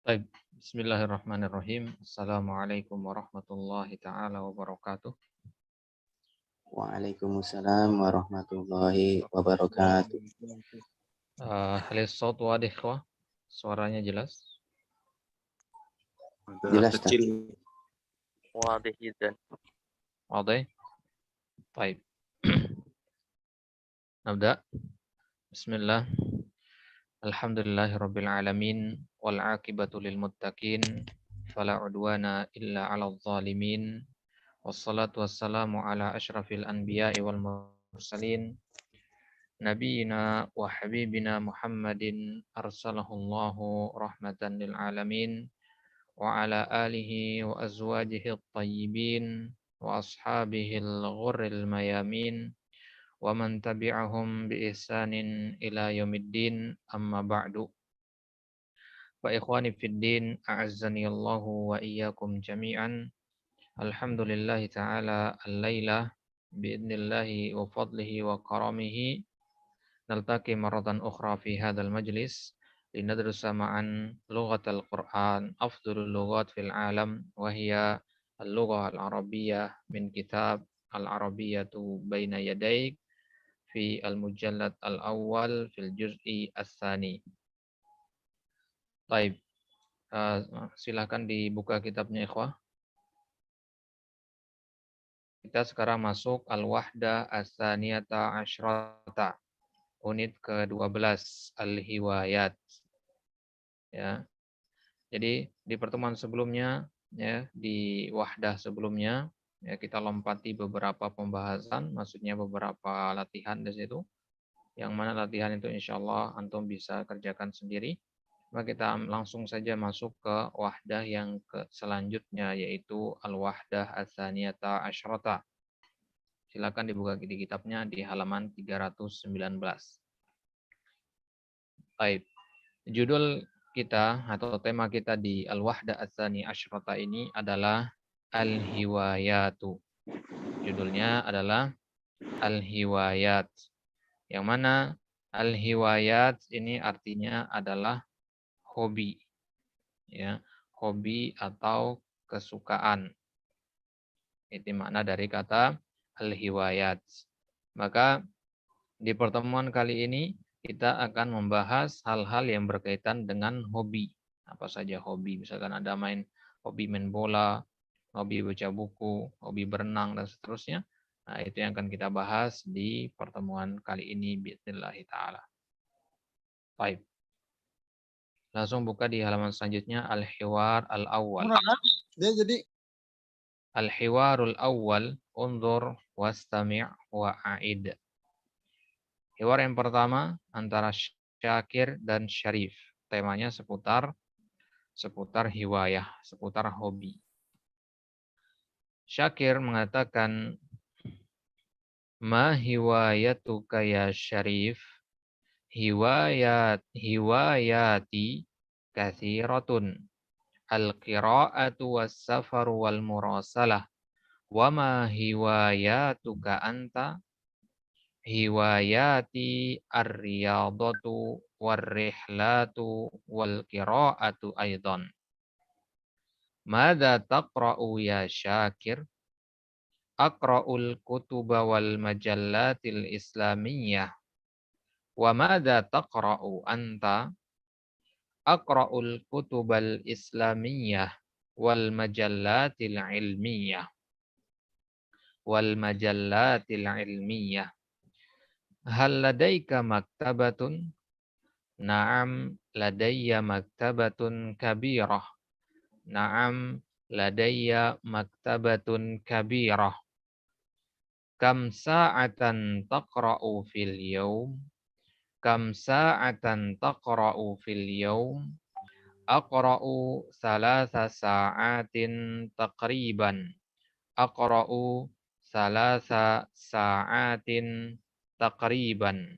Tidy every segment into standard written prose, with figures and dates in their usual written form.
Baik, Bismillahirrahmanirrahim. Assalamualaikum warahmatullahi taala wabarakatuh. Waalaikumsalam warahmatullahi wabarakatuh. Halis saut wadih ikhwah? Suaranya jelas? Jelas tak? kecil. Wadih jiddan. Wadih? Baik. Nabda. Bismillah. Alhamdulillahirabbil alamin wal aqibatu lil muttaqin fala udwana illa 'alal zalimin. Wassalatu wassalamu ala asyrafil anbiya'i wal mursalin. Nabiina wa habibina Muhammadin arsalahullahu rahmatan lil alamin wa ala alihi wa azwajihi at-tayyibin wa ashabihi al-ghurril mayamin wa man tabi'ahum bi ihsanin ila yaumiddin amma ba'du. Wa ikhwani fid din, a'azzani Allahu wa iyyakum jami'an. Alhamdulillahi ta'ala al-laila bi'idnillahi wa fadlihi wa karamihi نلتقي مرة أخرى في هذا المجلس لندرس معا لغة القرآن أفضل اللغات في العالم وهي اللغة العربية من كتاب العربية بين يديك في المجلد الأول في الجزء الثاني. طيب, silakan dibuka kitabnya ikhwah. Kita sekarang masuk al-wahda as-saniyata asyrata. Unit ke-12 Al-Hiwayat. Ya. Jadi di pertemuan sebelumnya ya, di wahdah sebelumnya ya, kita lompati beberapa pembahasan, maksudnya beberapa latihan di situ. Yang mana latihan itu insyaallah antum bisa kerjakan sendiri. Maka kita langsung saja masuk ke wahdah yang selanjutnya yaitu al-wahdah as-saniyata asyrata. Silakan dibuka di kitabnya di halaman 319. Baik. Judul kita atau tema kita di Al-Wahda Ats-Tsani Asyrata ini adalah Al-Hiwayatu. Judulnya adalah Al-Hiwayat. Yang mana Al-Hiwayat ini artinya adalah hobi. Ya, hobi atau kesukaan. Itu makna dari kata Al-Hiwayat. Maka di pertemuan kali ini kita akan membahas hal-hal yang berkaitan dengan hobi. Apa saja hobi, misalkan ada hobi main bola, hobi baca buku, hobi berenang, dan seterusnya. Nah, itu yang akan kita bahas di pertemuan kali ini, bi'idznillah ta'ala. Baik. Langsung buka di halaman selanjutnya, Al-Hiwar Al-Awwal. Dia jadi Al-Hiwarul Awwal, undur wastami' wa'aid. Hiwar yang pertama antara Syakir dan Syarif. Temanya seputar hiwayah, seputar hobi. Syakir mengatakan, "Ma hiwayatuka ya Syarif? Hiwayati kathiratun. Al-qira'atu was-safaru wal-murasalah. Wa ma hiwayatuka anta?" Hiwayati ar-riyadatu war-rihlatu wal-qira'atu aidan. Madza taqra'u ya Syakir? Aqra'ul kutuba wal majallatil islamiyyah. Wa madza taqra'u anta? Aqra'ul kutubal islamiyyah wal majallatil ilmiyyah. Wal majallatil ilmiyyah. Hal ladaika maktabatun? Na'am ladayya maktabatun kabirah. Na'am ladayya maktabatun kabirah. Kam sa'atan taqra'u fil yawm? Kam sa'atan taqra'u fil yawm? Aqra'u salasa sa'atin taqriban. Aqra'u salasa sa'atin taqriban.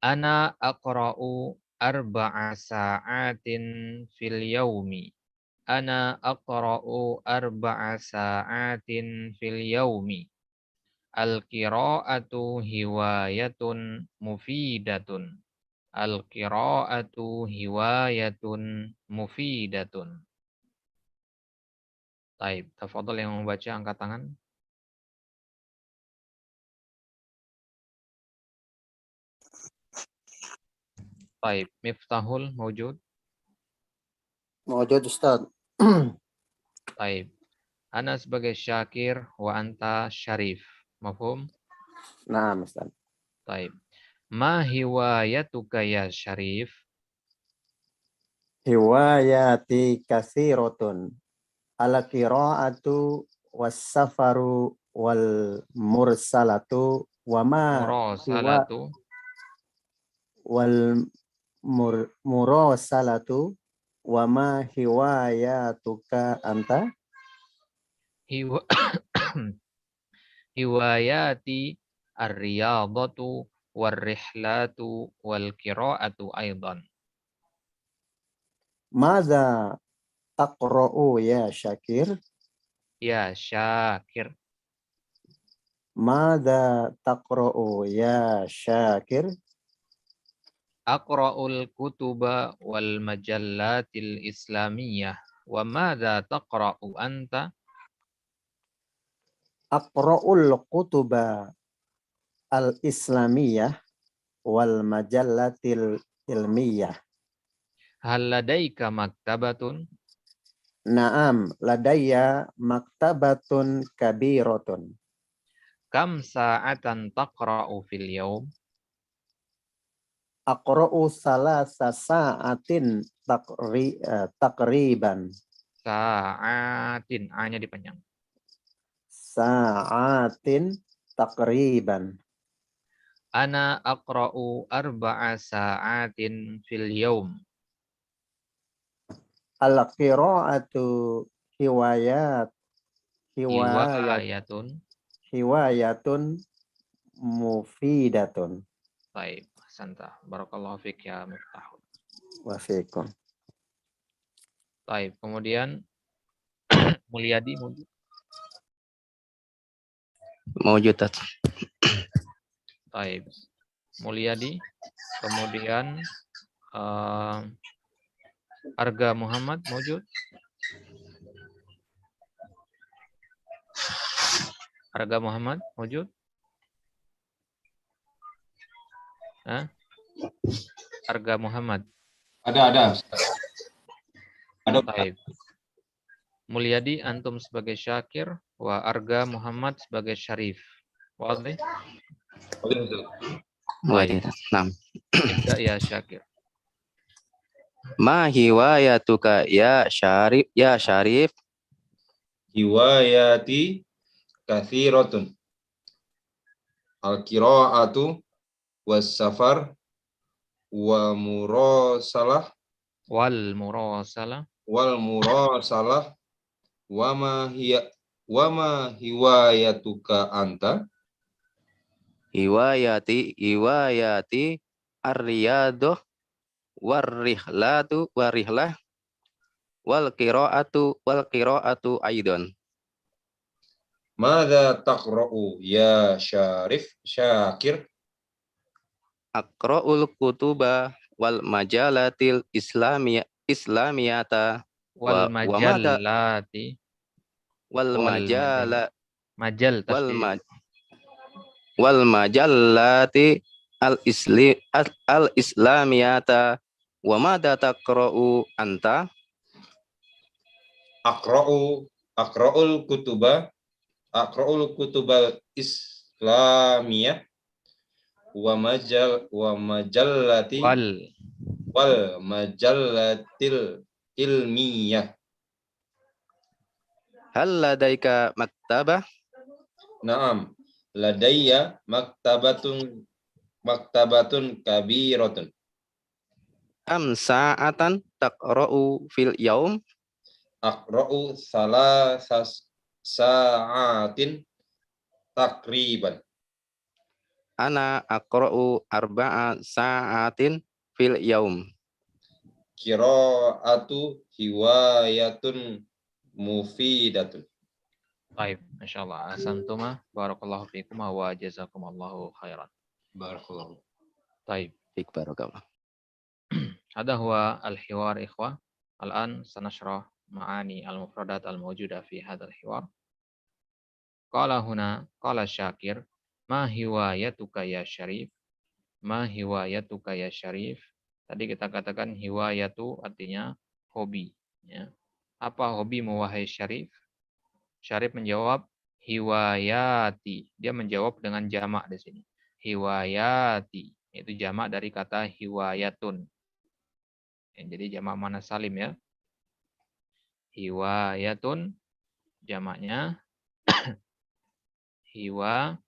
Ana aqra'u arba'a sa'atin fil yaumi. Ana aqra'u arba'a sa'atin fil yaumi. Al-qira'atu hiwayatun mufidatun. Al-qira'atu hiwayatun mufidatun. Taib. Tafadhol yang membaca angkat tangan. Taib. Miftahul mawjud. Mawjud Ustaz. Taib. Ana sebagai Syakir wa anta Syarif. Mafhum? Nah, Ustaz. Taib. Ma hiwayatuka ya Syarif? Hiwayati katsiratun. Al-qira'atu was-safaru wal mursalatu wa ma hiwa Murasalatu. wal murasalatu wa ma hiwayatuka anta. Hiwa hiwayati ar-riyadatu war-rihlatu wal-qira'atu aidan. Madza taqra'u ya Syakir? Ya Syakir. Madza taqra'u ya Syakir? Aqra'ul kutuba wal majallatil islamiyah. Wa madza taqra'u anta? Aqra'ul kutuba al-islamiyah wal majallatil ilmiyah. Hal ladaika maktabatun? Naam, ladayya maktabatun kabiratun. Kam sa'atan taqra'u fil yaum? Aqra'u salasa sa'atin takriban. Sa'atin. A-nya dipanjang. Sa'atin takriban. Ana aqra'u arba'a sa'atin fil yaum. Al-qira'atu hiwayat Hiwayatun. hiwayatun mufidatun. Baik, santa. Barakallahu fiik ya Miftah. Wa fiikum. Baik, kemudian Mulyadi mungkin. Mawjud. Baik. Mulyadi, kemudian Arga Muhammad mawjud. Arga Muhammad mawjud. Arga Muhammad. Ada. Baik. Mulyadi antum sebagai Syakir wa Arga Muhammad sebagai Syarif. Wadih? Baik. Naam. Ibda ya Syakir. Ma hiwayatuka ya Syarif? Hiwayati katsiratun. Al-qira'atu was-safar wa murasalah Wal murasalah. wa ma hiwayatuka anta? Hiwayati ar-riyadah warrihlah wal qira'atu aidan. Madza taqra'u ya Syakir? Aqra'ul kutuba wal majalatil islamiyata Wal majallati. wal Majal tasdid. wal majallati al-islamiyata wa madza taqra'u anta? Aqra'ul kutubal islamiyah wa majallati wal majallatil ilmiyah. Hal ladaika maktabah? Naam, ladayya maktabatun kabiratun. Kam sa'atan taqra'u fil yaum? Aqra'u salasas sa'atin takriban. Ana aqra'u arba'a sa'atin fil yaum. Qira'atu hiwayatun mufidatun. Baik, masyaallah. Asantuma barakallahu fikum wa jazakumullahu khairan. Barakallahu. Baik. Baik, barakallah. هذا هو الحوار إخوة. الآن سنشرح معاني المفردات الموجودة في هذا الحوار. قال هنا قال الشاكر ما هوايتك يا شريف. Ma hiwayatuka ya Syarif. Tadi kita katakan hiwayatu artinya hobi. Ya. Apa hobimu wahai Syarif? Syarif menjawab hiwayati. Dia menjawab dengan jamak di sini. Hiwayati. Itu jamak dari kata hiwayatun. Ya, jadi jamak mana salim ya. Hiwayatun. Jamaknya hiwayatun.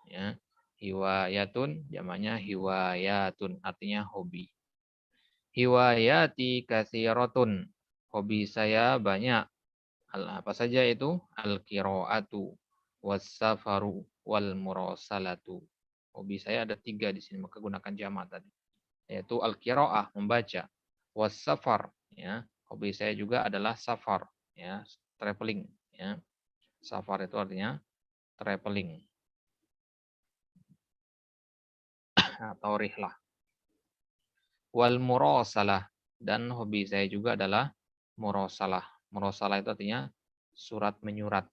Ya. Hiwayatun, jamaknya hiwayatun, artinya hobi. Hiwayati katsiratun. Hobi saya banyak. Apa saja itu? Al-qiraatu, was-safaru, wal murasalatu. Hobi saya ada 3 di sini, maka gunakan jamak tadi. Yaitu al-qiraah, membaca. Was-safar, ya. Hobi saya juga adalah safar, ya, traveling, ya. Safar itu artinya traveling. Atau rihlah. Wal murasalah, dan hobi saya juga adalah murasalah. Murasalah itu artinya surat menyurat,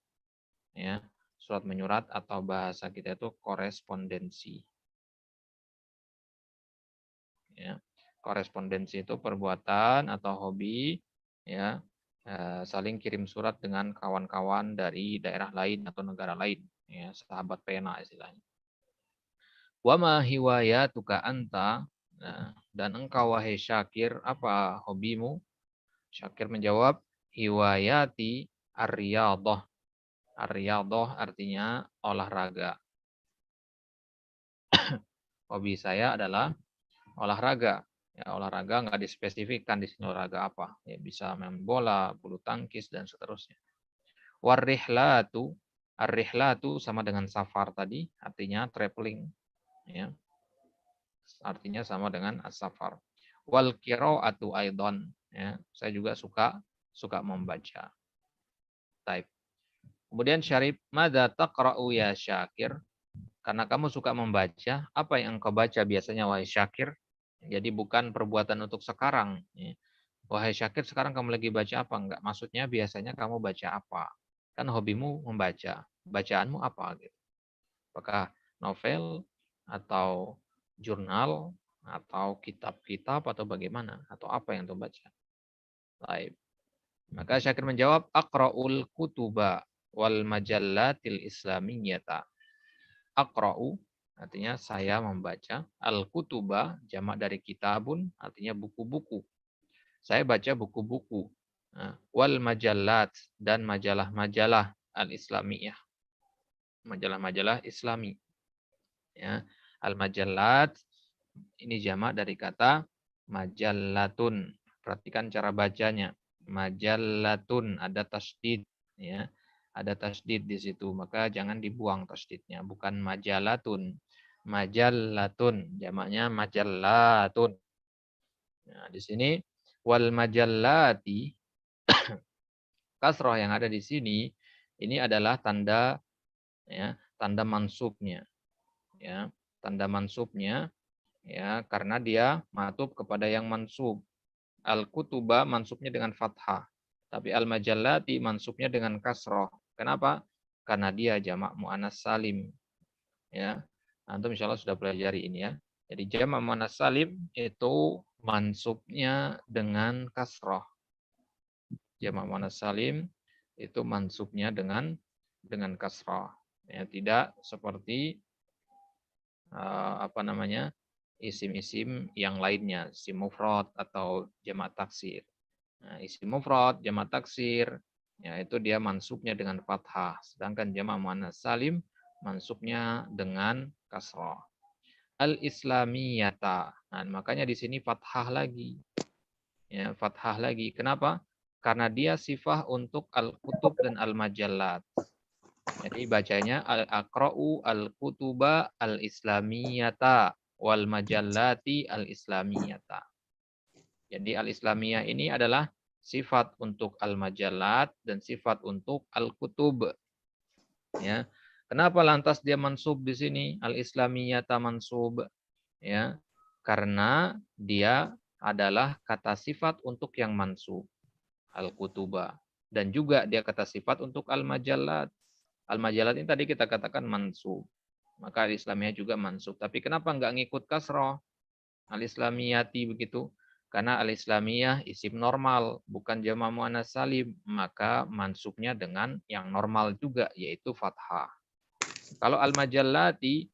ya. Surat menyurat atau bahasa kita itu korespondensi. Ya. Korespondensi itu perbuatan atau hobi, ya, saling kirim surat dengan kawan-kawan dari daerah lain atau negara lain, ya, sahabat pena istilahnya. Wa ma hiwayatuka anta. Nah, dan engkau wahai Syakir, apa hobimu? Syakir menjawab, hiwayati ar-riyadhah. Ar-riyadhah artinya olahraga. Hobi saya adalah olahraga. Ya, olahraga nggak dispesifikkan di sini olahraga apa. Ya, bisa main bola, bulu tangkis, dan seterusnya. War-rihlatu. Ar-rihlatu sama dengan safar tadi, artinya traveling. Ya. Artinya sama dengan as-safar. Wal qiraatu aidan, ya. Saya juga suka membaca. Type. Kemudian Syarif, madza taqra'u ya Syakir? Karena kamu suka membaca, apa yang engkau baca biasanya wahai Syakir? Jadi bukan perbuatan untuk sekarang. Ya. Wahai Syakir, sekarang kamu lagi baca apa? Enggak, maksudnya biasanya kamu baca apa? Kan hobimu membaca. Bacaanmu apa gitu? Apakah novel atau jurnal atau kitab-kitab atau bagaimana? Atau apa yang kamu baca? Baik. Maka Syakir menjawab, aqra'ul kutuba wal majallatil islamiyata. Aqra'u artinya saya membaca. Al-kutuba jamak dari kitabun artinya buku-buku. Saya baca buku-buku. Wal majallat dan majalah-majalah al-islamiyah. Majalah-majalah Islami. Ya. Al-majallat ini jamak dari kata majallatun. Perhatikan cara bacanya. Majallatun ada tasdid, ya. Ada tasdid di situ, maka jangan dibuang tasdidnya. Bukan majalatun. Majallatun, jamaknya majallatun. Nah, di sini wal majallati kasroh yang ada di sini ini adalah tanda, ya, tanda mansubnya, ya, tanda mansubnya, ya, karena dia matub kepada yang mansub. Al-kutuba mansubnya dengan fathah, tapi al-majallati mansubnya dengan kasroh. Kenapa? Karena dia jamak muannas salim, ya. Antum insyaallah sudah pelajari ini ya. Jadi jamak muannas salim itu mansubnya dengan kasroh. Jamak muannas salim itu mansubnya dengan kasroh. Ya, tidak seperti apa namanya, isim-isim yang lainnya, isim mufrad atau jamak taksir. Nah, isim mufrad, jamak taksir, ya itu dia mansubnya dengan fathah, sedangkan jamak muannas salim mansubnya dengan kasrah. Al-islamiyata. Nah, makanya di sini fathah lagi. Ya, fathah lagi. Kenapa? Karena dia sifah untuk al-kutub dan al-majallat. Jadi bacanya al-aqra'u al-kutuba al-islamiyata wal majallati al-islamiyata. Jadi al-islamiyah ini adalah sifat untuk al-majallat dan sifat untuk al-kutub. Ya. Kenapa lantas dia mansub di sini? Al-islamiyata mansub, ya. Karena dia adalah kata sifat untuk yang mansub, al-kutuba. Dan juga dia kata sifat untuk al-majallat. Al-majallat ini tadi kita katakan mansub. Maka al-islamiyah juga mansub. Tapi kenapa enggak ngikut kasroh? Al-islamiyati begitu. Karena al-islamiyah isim normal, bukan jama' muannats salim. Maka mansubnya dengan yang normal juga, yaitu fathah. Kalau al-majallati,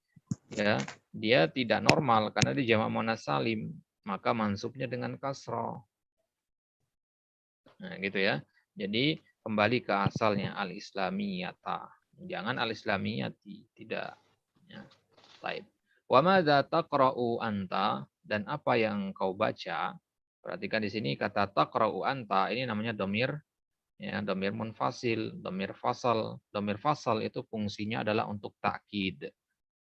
ya, dia tidak normal karena dia jama' muannats salim, maka mansubnya dengan kasroh. Nah, gitu ya. Jadi kembali ke asalnya al-islamiyata. Jangan al-islamiyati, tidak. Ya. Baik. Wa madza taqra'u anta, dan apa yang kau baca? Perhatikan di sini kata taqra'u anta ini namanya domir, ya, domir munfasil, domir fasal. Domir fasal itu fungsinya adalah untuk takkid,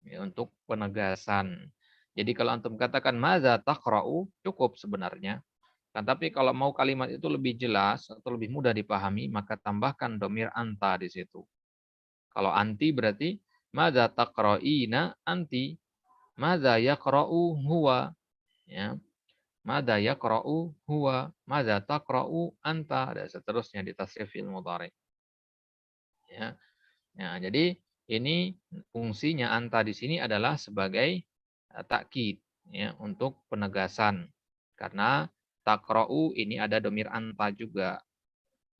ya, untuk penegasan. Jadi kalau antum katakan madza taqra'u cukup sebenarnya. Kan tapi kalau mau kalimat itu lebih jelas atau lebih mudah dipahami, maka tambahkan domir anta di situ. Kalau anti berarti madza taqra'ina anti, madza yaqra'u huwa, ya. Madza yaqra'u huwa, madza taqra'u anta, dan seterusnya di tasrif fi'il mudhari. Ya. Nah, jadi ini fungsinya anta di sini adalah sebagai takkid, ya, untuk penegasan. Karena taqra'u ini ada domir anta juga,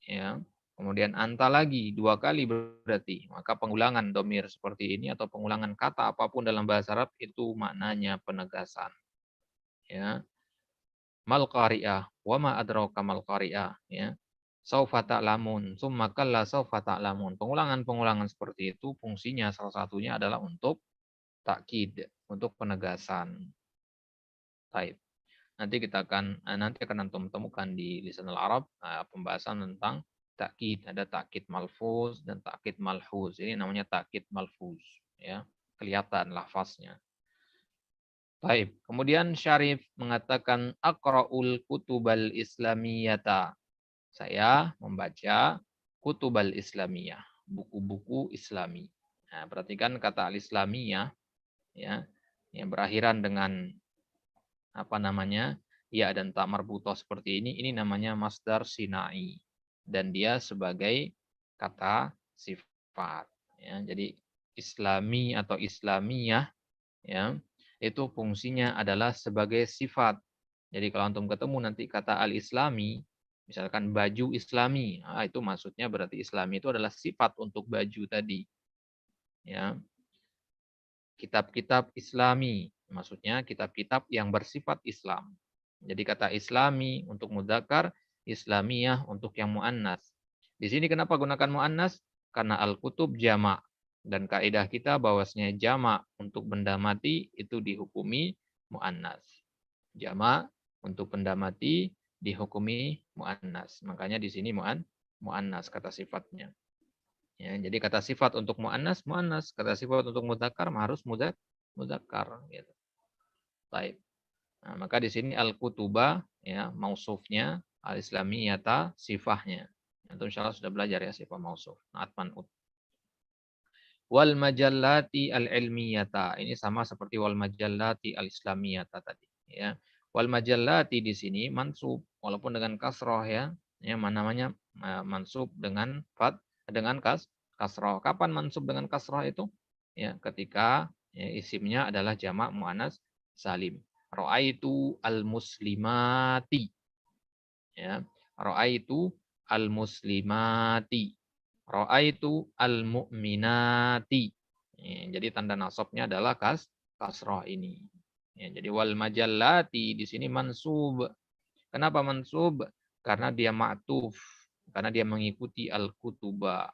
ya. Kemudian anta lagi 2 kali berarti. Maka pengulangan domir seperti ini atau pengulangan kata apapun dalam bahasa Arab itu maknanya penegasan. Ya. Mal qari'ah, wa ma adraka mal qari'ah, ya. Saufa ta'lamun, summa kalla saufa ta'lamun. Pengulangan-pengulangan seperti itu fungsinya salah satunya adalah untuk takkid, untuk penegasan. Baik. Nanti akan antum temukan di lisan al-Arab pembahasan tentang takkid. Ada takkid malfuz dan takkid malhuz. Ini namanya takkid malfuz, ya. Kelihatan lafaznya. Baik. Kemudian Syarif mengatakan aqra'ul kutubal islamiyata. Saya membaca kutubal islamiyah, buku-buku Islami. Nah, perhatikan kata al-islamiyah, ya, yang berakhiran dengan apa namanya, ya dan ta marbuthah seperti ini namanya masdar sinai, dan dia sebagai kata sifat. Ya, jadi Islami atau Islamiyah, ya, itu fungsinya adalah sebagai sifat. Jadi kalau antum ketemu nanti kata al-islami, misalkan baju islami, itu maksudnya berarti islami itu adalah sifat untuk baju tadi. Ya. Kitab-kitab islami, maksudnya kitab-kitab yang bersifat Islam. Jadi kata islami untuk mudzakkar, islamiyah untuk yang muannas. Di sini kenapa gunakan muannas? Karena al-kutub jamak. Dan kaidah kita bahwasanya jamak untuk benda mati itu dihukumi muannas. Jamak untuk benda mati dihukumi muannas. Makanya di sini muannas kata sifatnya. Ya, jadi kata sifat untuk muannas muannas, kata sifat untuk mudzakkar harus mudzakkar gitu. Baik. Nah, maka di sini al-kutuba, ya, mausufnya, al-islamiyata sifahnya. Itu insyaallah sudah belajar ya sifat mausuf. Atman ut. Wal majallati al-ilmiyata. Ini sama seperti wal majallati al-islamiyata tadi, ya. Wal majallati di sini mansub walaupun dengan kasroh, ya. Ya, namanya mansub dengan kasroh. Kapan mansub dengan kasroh itu? Ya, ketika, ya, isimnya adalah jamak muannats salim. Ra'aitu al-muslimati. Ya, ra'aitu al-muslimati. Ra'aitu al-mu'minati. Ya, jadi tanda nasabnya adalah kasrah ini. Ya, jadi wal majallati di sini mansub. Kenapa mansub? Karena dia ma'tuf, karena dia mengikuti al-kutuba.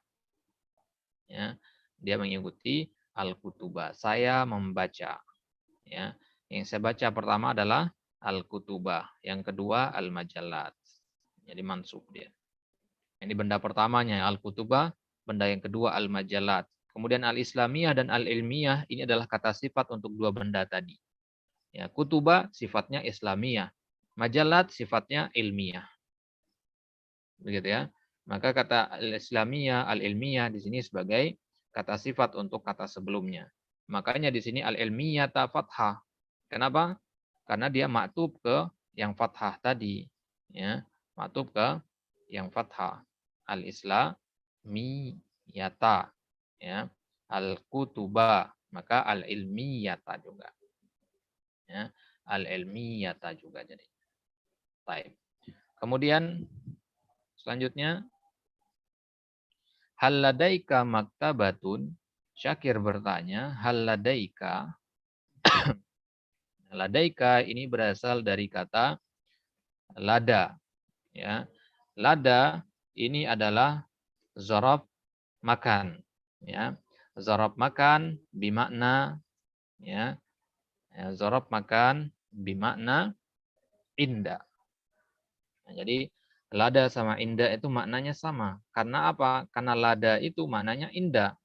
Ya, dia mengikuti al-kutuba. Saya membaca. Ya, yang saya baca pertama adalah al-kutubah, yang kedua al-majallat. Jadi mansub dia. Ini benda pertamanya al-kutubah, benda yang kedua al-majallat. Kemudian al-islamiyah dan al-ilmiyah ini adalah kata sifat untuk dua benda tadi. Ya, kutubah sifatnya islamiyah, majallat sifatnya ilmiah. Begitu ya. Maka kata al-islamiyah, al-ilmiyah di sini sebagai kata sifat untuk kata sebelumnya. Makanya di sini al-ilmiyah ta fathah. Kenapa? karena dia maktub ke yang fathah tadi, ya, maktub ke yang fathah. Al-islamiyata, ya, al-kutuba, maka al-ilmiyata juga, ya, al-ilmiyata juga jadi. Baik. Kemudian selanjutnya, hal ladaika maktabatun? Syakir bertanya, hal ladaika? Ladaika ini berasal dari kata lada, ya. Lada ini adalah zorof makan, ya. Zorof makan bimakna, ya. Zorof makan bimakna indah. Nah, jadi lada sama indah itu maknanya sama. Karena apa? Karena lada itu maknanya indah.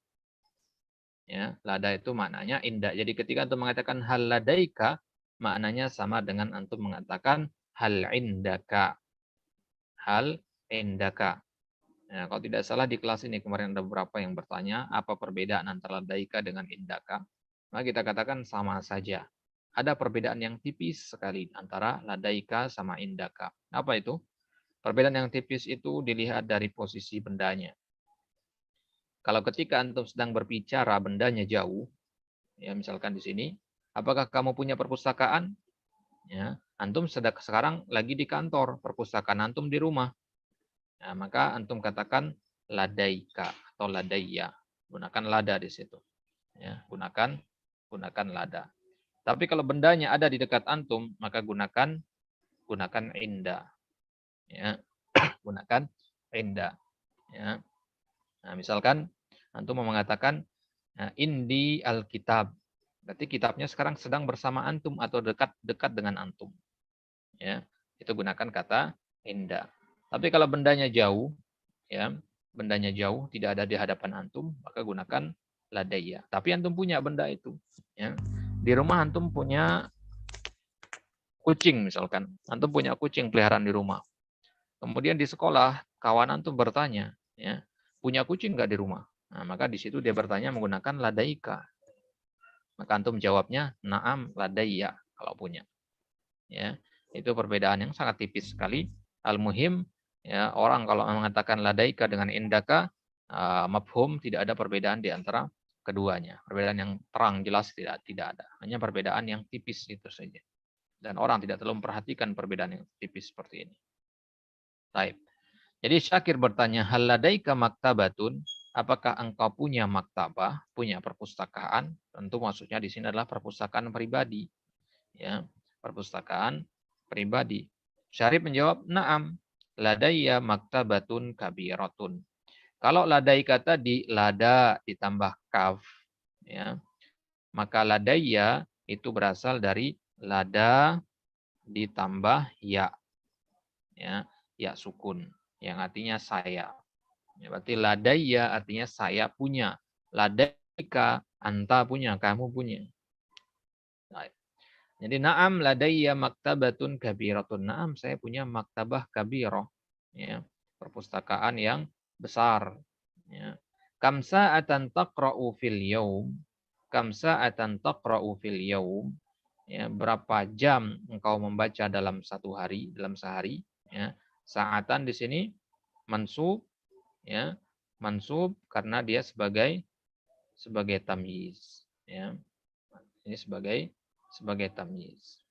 Ya, lada itu maknanya indah. Jadi ketika antum mengatakan hal ladaika, maknanya sama dengan antum mengatakan hal indaka. Hal indaka. Nah, kalau tidak salah di kelas ini kemarin ada beberapa yang bertanya apa perbedaan antara ladaika dengan indaka. Maka kita katakan sama saja. Ada perbedaan yang tipis sekali antara ladaika sama indaka. Apa itu? Perbedaan yang tipis itu dilihat dari posisi bendanya. Kalau ketika antum sedang berbicara bendanya jauh, ya misalkan di sini, apakah kamu punya perpustakaan? Ya, antum sekarang lagi di kantor, perpustakaan antum di rumah. Nah, maka antum katakan ladaika atau ladaiya. Gunakan lada di situ. Ya, gunakan lada. Tapi kalau bendanya ada di dekat antum, maka gunakan inda. Ya, gunakan inda. Ya. Nah, misalkan antum mau mengatakan indi alkitab. Berarti kitabnya sekarang sedang bersama antum atau dekat dengan antum. Ya, itu gunakan kata inda. Tapi kalau bendanya jauh, ya, bendanya jauh tidak ada di hadapan antum, maka gunakan ladaiya. Tapi antum punya benda itu. Ya. Di rumah antum punya kucing misalkan. Antum punya kucing peliharaan di rumah. Kemudian di sekolah kawan antum bertanya, ya, punya kucing nggak di rumah? Nah, maka di situ dia bertanya menggunakan ladaika. Maka antum jawabnya na'am ladaiya kalau punya. Ya, itu perbedaan yang sangat tipis sekali. Al-muhim, ya, orang kalau mengatakan ladaika dengan indaka, mafhum, tidak ada perbedaan di antara keduanya. Perbedaan yang terang jelas tidak ada. Hanya perbedaan yang tipis itu saja. Dan orang tidak terlalu memperhatikan perbedaan yang tipis seperti ini. Baik. Jadi Syakir bertanya, hal ladaika maktabatun? Apakah engkau punya maktabah, punya perpustakaan? Tentu maksudnya di sini adalah perpustakaan pribadi. Ya, perpustakaan pribadi. Syarif menjawab, na'am, ladaiya maktabatun kabiratun. Kalau ladaika tadi, lada ditambah kaf, ya, maka ladaiya itu berasal dari lada ditambah ya, ya sukun, yang artinya saya. Ya, berarti ladaiya artinya saya punya. Ladaika, anta punya, kamu punya. Nah, jadi na'am ladaiya maktabatun kabiratun. Na'am, saya punya maktabah kabirah. Ya, perpustakaan yang besar. Ya. Kam sa'atan taqra'u fil yaum? Kam sa'atan taqra'u fil yaum? Ya, berapa jam engkau membaca dalam sehari? Ya. Sa'atan di sini mansub, ya, mansub karena dia sebagai tamyiz, ya. Ini sebagai tamyiz.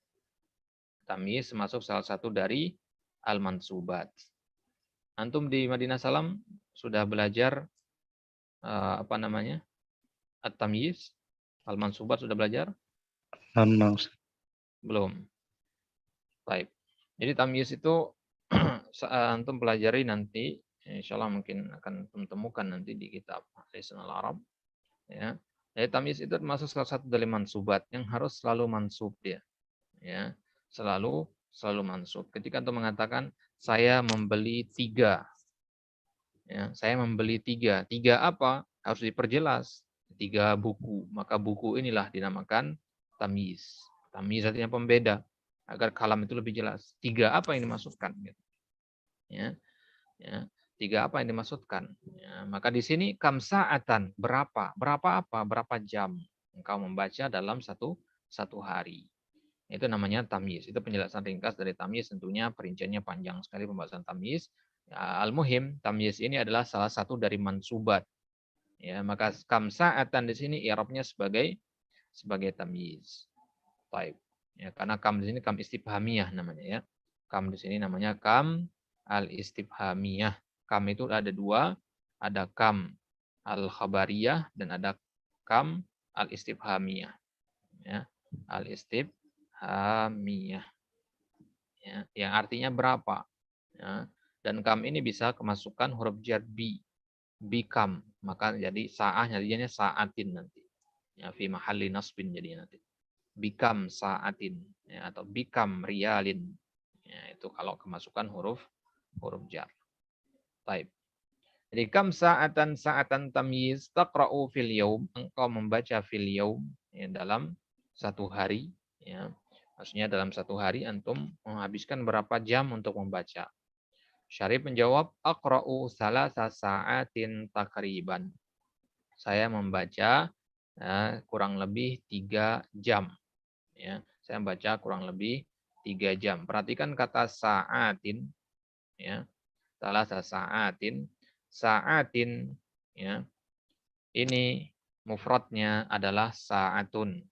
Tamyiz masuk salah satu dari al-mansubat. Antum di Madinah Salam sudah belajar apa namanya? At-tamyiz, al-mansubat sudah belajar? Belum. Baik. Jadi tamyiz itu antum pelajari nanti, insya Allah mungkin akan temukan nanti di kitab Lisanul Arab. Ya. Jadi tamyiz itu termasuk salah satu dari mansubat yang harus selalu mansub dia. Ya. Selalu mansub. Ketika antum mengatakan saya membeli 3. Ya, saya membeli 3. 3 apa? Harus diperjelas. 3 buku. Maka buku inilah dinamakan tamyiz. Tamyiz artinya pembeda. Agar kalam itu lebih jelas. 3 apa yang dimaksudkan? Ya. Ya. 3 apa yang dimaksudkan? Ya. Maka di sini kam sa'atan. Berapa? Berapa apa? Berapa jam engkau membaca dalam satu hari? Itu namanya tamyiz. Itu penjelasan ringkas dari tamyiz, tentunya perinciannya panjang sekali pembahasan tamyiz. Ya, al-muhim, tamyiz ini adalah salah satu dari mansubat. Ya, maka kam sa'atan di sini i'rabnya sebagai tamyiz. Baik. Ya, karena kam di sini kam istifhamiyah namanya ya. Kam di sini namanya kam al-istifhamiyah. Kam itu ada dua, ada kam al-khabariyah dan ada kam al-istifhamiyah. Ya, al-istifhamiyah. Ya, yang artinya berapa. Ya, dan kam ini bisa kemasukan huruf jar bikam, maka jadi sa'ah jadinya sa'atin nanti. Ya, fi mahalli nasbin jadi nanti. Bikam sa'atin ya, atau bikam riyalin. Ya, itu kalau kemasukan huruf jar. Baik. Jadi kam sa'atan tamyiz taqra'u fil yaum, engkau membaca fil yaum ya, dalam satu hari ya. Maksudnya dalam satu hari antum menghabiskan berapa jam untuk membaca. Syarif menjawab aqra'u salasa sa'atin takriban. Saya membaca kurang lebih 3 jam ya. Saya membaca kurang lebih 3 jam. Perhatikan kata sa'atin ya. Salasa sa'atin. Sa'atin ya. Ini mufradnya adalah sa'atun.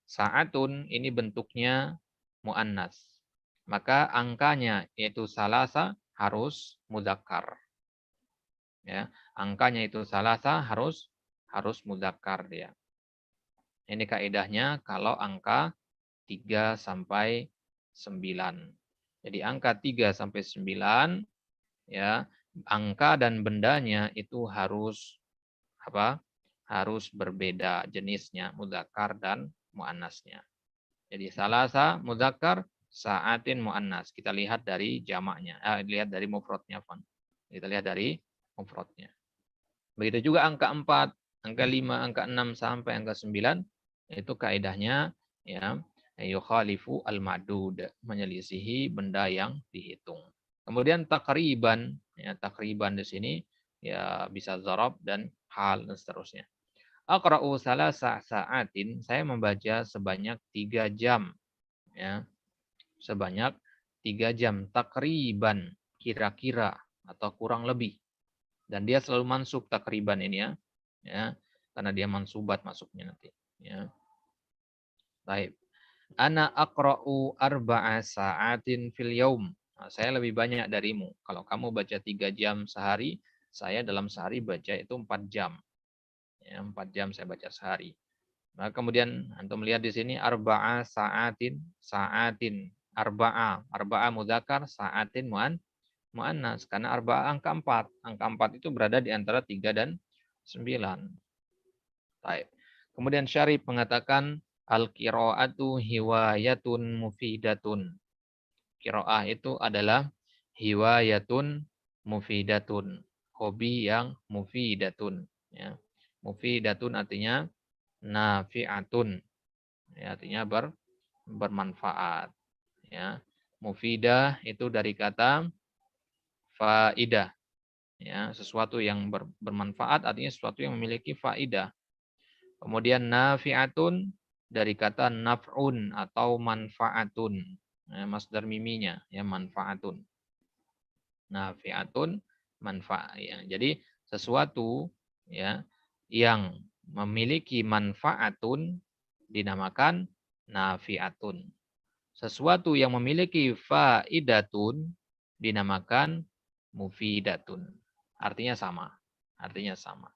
Sa'atun ini bentuknya muannas. Maka angkanya yaitu salasa harus mudzakkar. Ya, angkanya itu salasa harus mudzakkar dia. Ini kaidahnya kalau angka 3 sampai 9. Jadi angka 3 sampai 9 ya, angka dan bendanya itu harus apa? Harus berbeda jenisnya, mudzakkar dan muannasnya. Jadi salasa mudzakkar, sa'atin muannas. Kita lihat dari jamaknya, lihat dari mufradnya, Van. Kita lihat dari mufradnya. Begitu juga angka 4, angka 5, angka 6 sampai angka 9 itu kaidahnya ya yukhalifu al-ma'dud, menyelisihi benda yang dihitung. Kemudian takriban, ya takriban di sini ya bisa zarab dan hal dan seterusnya. Aqra'u salasa sa'atin, saya membaca sebanyak 3 jam ya. Sebanyak 3 jam takriban, kira-kira atau kurang lebih. Dan dia selalu mansub takriban ini ya. Ya, karena dia mansubat masuknya nanti ya. Baik. Ana aqra'u arba'a sa'atin fil yaum. Nah, saya lebih banyak darimu. Kalau kamu baca 3 jam sehari, saya dalam sehari baca itu 4 jam. Ya, 4 jam saya baca sehari. Nah, kemudian antum lihat di sini arba'a sa'atin. Arba'a mudzakkar, sa'atin muannas karena arba'a angka 4. Angka 4 itu berada di antara 3 dan 9. Baik. Kemudian Syarif mengatakan al-qira'atu hiwayatun mufidatun. Qira'ah itu adalah hiwayatun mufidatun. Hobi yang mufidatun. Ya. Mufidatun artinya nafi'atun. Ya, artinya bermanfaat. Ya. Mufidah itu dari kata faidah. Ya, sesuatu yang bermanfaat artinya sesuatu yang memiliki faidah. Kemudian nafi'atun dari kata naf'un atau manfaatun. Ya, masdar miminya ya manfaatun. Nafi'atun manfaat ya. Jadi sesuatu ya yang memiliki manfaatun dinamakan nafi'atun. Sesuatu yang memiliki faidatun dinamakan mufidatun. Artinya sama. Artinya sama.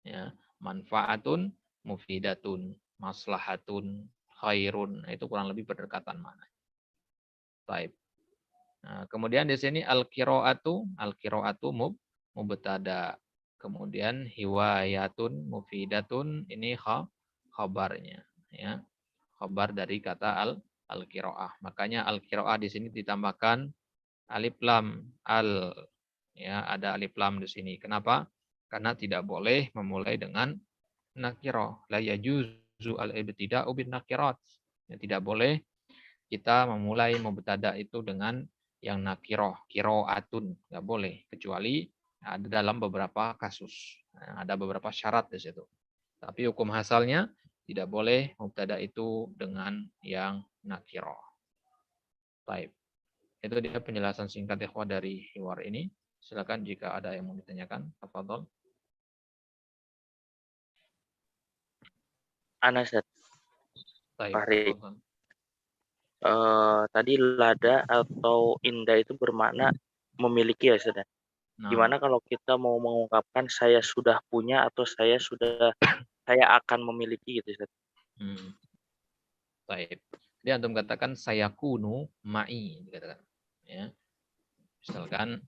Ya, manfaatun, mufidatun, maslahatun, khairun. Itu kurang lebih berdekatan mana. Baik. Nah, kemudian di sini al-qira'atu mubtada. Kemudian hiwayatun, mufidatun, ini khabarnya. Ya. Khabar dari kata al-qira'ah. Makanya al-qira'ah di sini ditambahkan alif lam al. Ya, ada alif lam di sini. Kenapa? Karena tidak boleh memulai dengan nakirah. La yajuzu al-ibtida'u bin nakirat. Ya, tidak boleh kita memulai mubtada itu dengan yang nakirah, qiraatun, enggak boleh kecuali ada dalam beberapa kasus. Ada beberapa syarat di situ. Tapi hukum asalnya tidak boleh mubtada itu dengan yang nakiro. Baik. Itu dia penjelasan singkat ikhwah dari hiwar ini. Silakan jika ada yang mau ditanyakan. Tafadhol. Ana Ustaz. Baik. Fahri. Tafadhol. Tadi lada atau indah itu bermakna memiliki ya Ustaz. Nah, Gimana kalau kita mau mengungkapkan saya sudah punya atau saya akan memiliki gitu Ustaz. Baik. Jadi antum katakan saya kunu ma'i dikatakan. Ya. Misalkan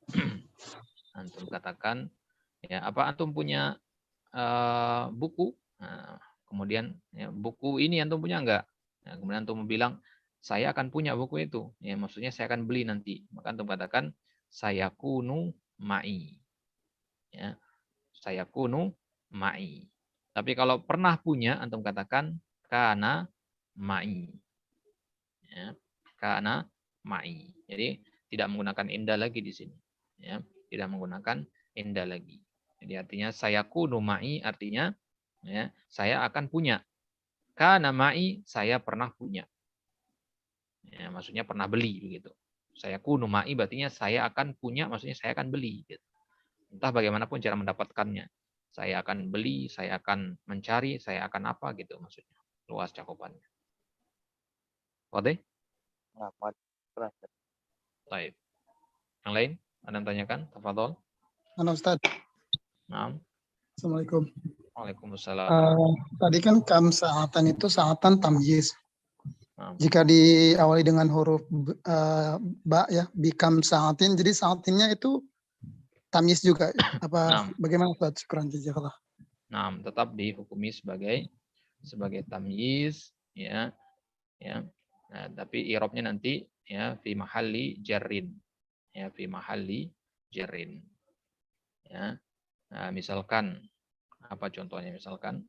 antum katakan ya apa antum punya buku. Nah, kemudian ya, buku ini antum punya enggak? Nah, kemudian antum bilang saya akan punya buku itu. Ya, maksudnya saya akan beli nanti. Maka antum katakan saya kunu ma'i. Ya. Saya kunu ma'i. Tapi kalau pernah punya antum katakan kana ma'i. Ya, kana ma'i. Jadi tidak menggunakan indah lagi di sini. Ya, tidak menggunakan indah lagi. Jadi artinya saya kunu ma'i artinya ya, saya akan punya. Kana ma'i saya pernah punya. Ya, maksudnya pernah beli begitu. Saya kunu ma'i berarti saya akan punya, maksudnya saya akan beli gitu. Entah bagaimanapun cara mendapatkannya. Saya akan beli, saya akan mencari, saya akan apa gitu maksudnya. Luas cakupannya. Oke? Nah, Baik. Yang lain? Ada yang tanyakan? Tafadhol. Halo Ustaz. Naam. Assalamualaikum. Waalaikumsalam. Tadi kan kam sa'atan itu sa'atan tamyiz. Naam. Jika diawali dengan huruf ba ya, bikam sa'atin, jadi sa'atinnya itu tamyiz juga. Apa Naam. bagaimana Ustaz? Syukran jazakallah. Naam, tetap dihukumi sebagai tamyiz ya. Ya. Nah, tapi i'rabnya nanti ya fi mahalli jarrin. Ya, fi mahalli jarrin. Ya. Nah, misalkan apa contohnya misalkan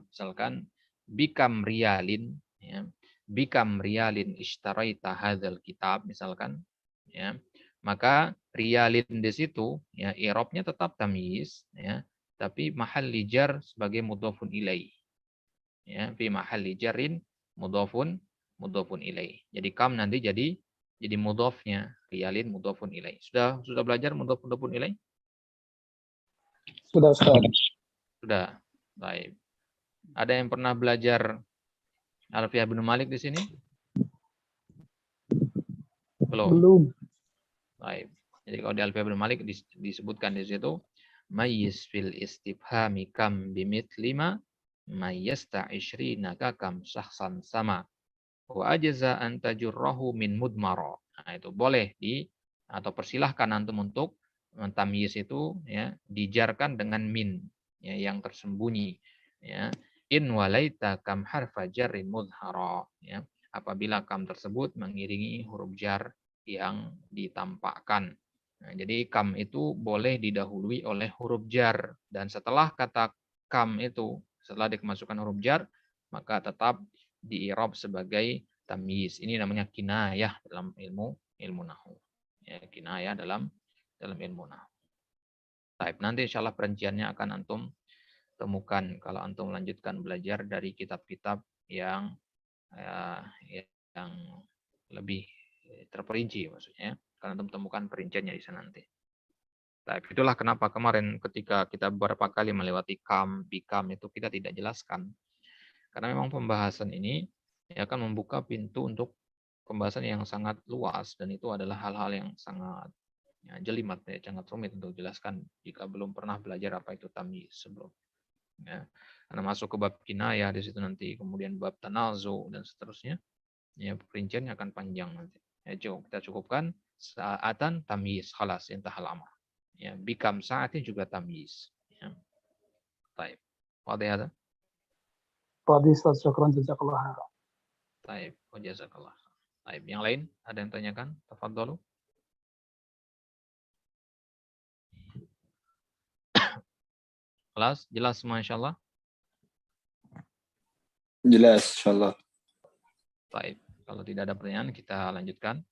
misalkan bikam riyalin ya. Bikam riyalin ishtaraita hadzal kitab misalkan ya. Maka riyalin di situ ya i'rabnya tetap tamyiz ya, tapi mahalli jar sebagai mudhofun ilaih. Ya, fi mahalli jarrin mudhofun ilaih. Jadi kam nanti jadi mudhofnya, riyalin mudhofun ilaih. Sudah belajar mudhofun ilaih? Sudah Ustaz. Sudah. Baik. Ada yang pernah belajar Alfiah bin Malik di sini? Belum. Baik. Jadi kalau di Alfiah bin Malik disebutkan di situ mayyiz fil istifhami kam bimithli mayyasta'ishrina kam sahsan sama wa ajaza an tajurrahu min mudmara. Nah, itu boleh atau persilahkan antum untuk tamyiz itu ya dijarkan dengan min ya yang tersembunyi ya. In walaita kam harfa jarrin mudhara ya. Apabila kam tersebut mengiringi huruf jar yang ditampakkan. Nah, jadi kam itu boleh didahului oleh huruf jar dan setelah kata kam itu setelah dikemasukan huruf jar maka tetap di-i'rab sebagai tamyiz. Ini namanya kinayah dalam ilmu nahwu. Ya, kinayah dalam ilmu nahwu. Baik, nanti insyaallah perinciannya akan antum temukan kalau antum melanjutkan belajar dari kitab-kitab yang yang lebih terperinci maksudnya. Karena antum temukan perinciannya di sana nanti. Baik, itulah kenapa kemarin ketika kita beberapa kali melewati kam, bikam itu kita tidak jelaskan. Karena memang pembahasan ini akan membuka pintu untuk pembahasan yang sangat luas dan itu adalah hal-hal yang sangat jelimet ya, sangat rumit untuk dijelaskan jika belum pernah belajar apa itu tamyiz sebelum. Ya. Karena masuk ke bab kinayah di situ nanti, kemudian bab tanazu dan seterusnya. Ya, perinciannya akan panjang nanti. Ya, kita cukupkan saatan tamyiz, khalas intahal amr. Ya, bikam sa'atin juga tamyiz. Ya. Baik. Wadih ada? Fadhil Ustaz, syukran jazakallah. Baik, jazakallah. Baik, yang lain ada yang tanyakan? Tafadhalu. Kelas jelas semua insyaallah. Jelas insyaallah. Baik, kalau tidak ada pertanyaan kita lanjutkan.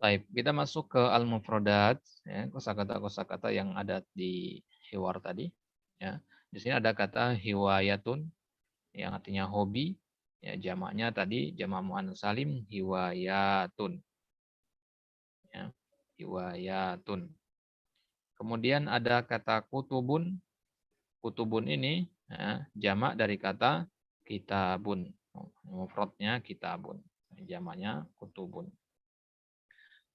Baik, kita masuk ke al-mufradat, ya, kosakata-kosakata yang ada di hiwar tadi. Ya. Di sini ada kata hiwayatun yang artinya hobi. Ya, jamaknya tadi jamak muannats salim hiwayatun. Ya, hiwayatun. Kemudian ada kata kutubun. Kutubun ini ya, jamak dari kata kitabun. Mufradnya kitabun. Jamaknya kutubun.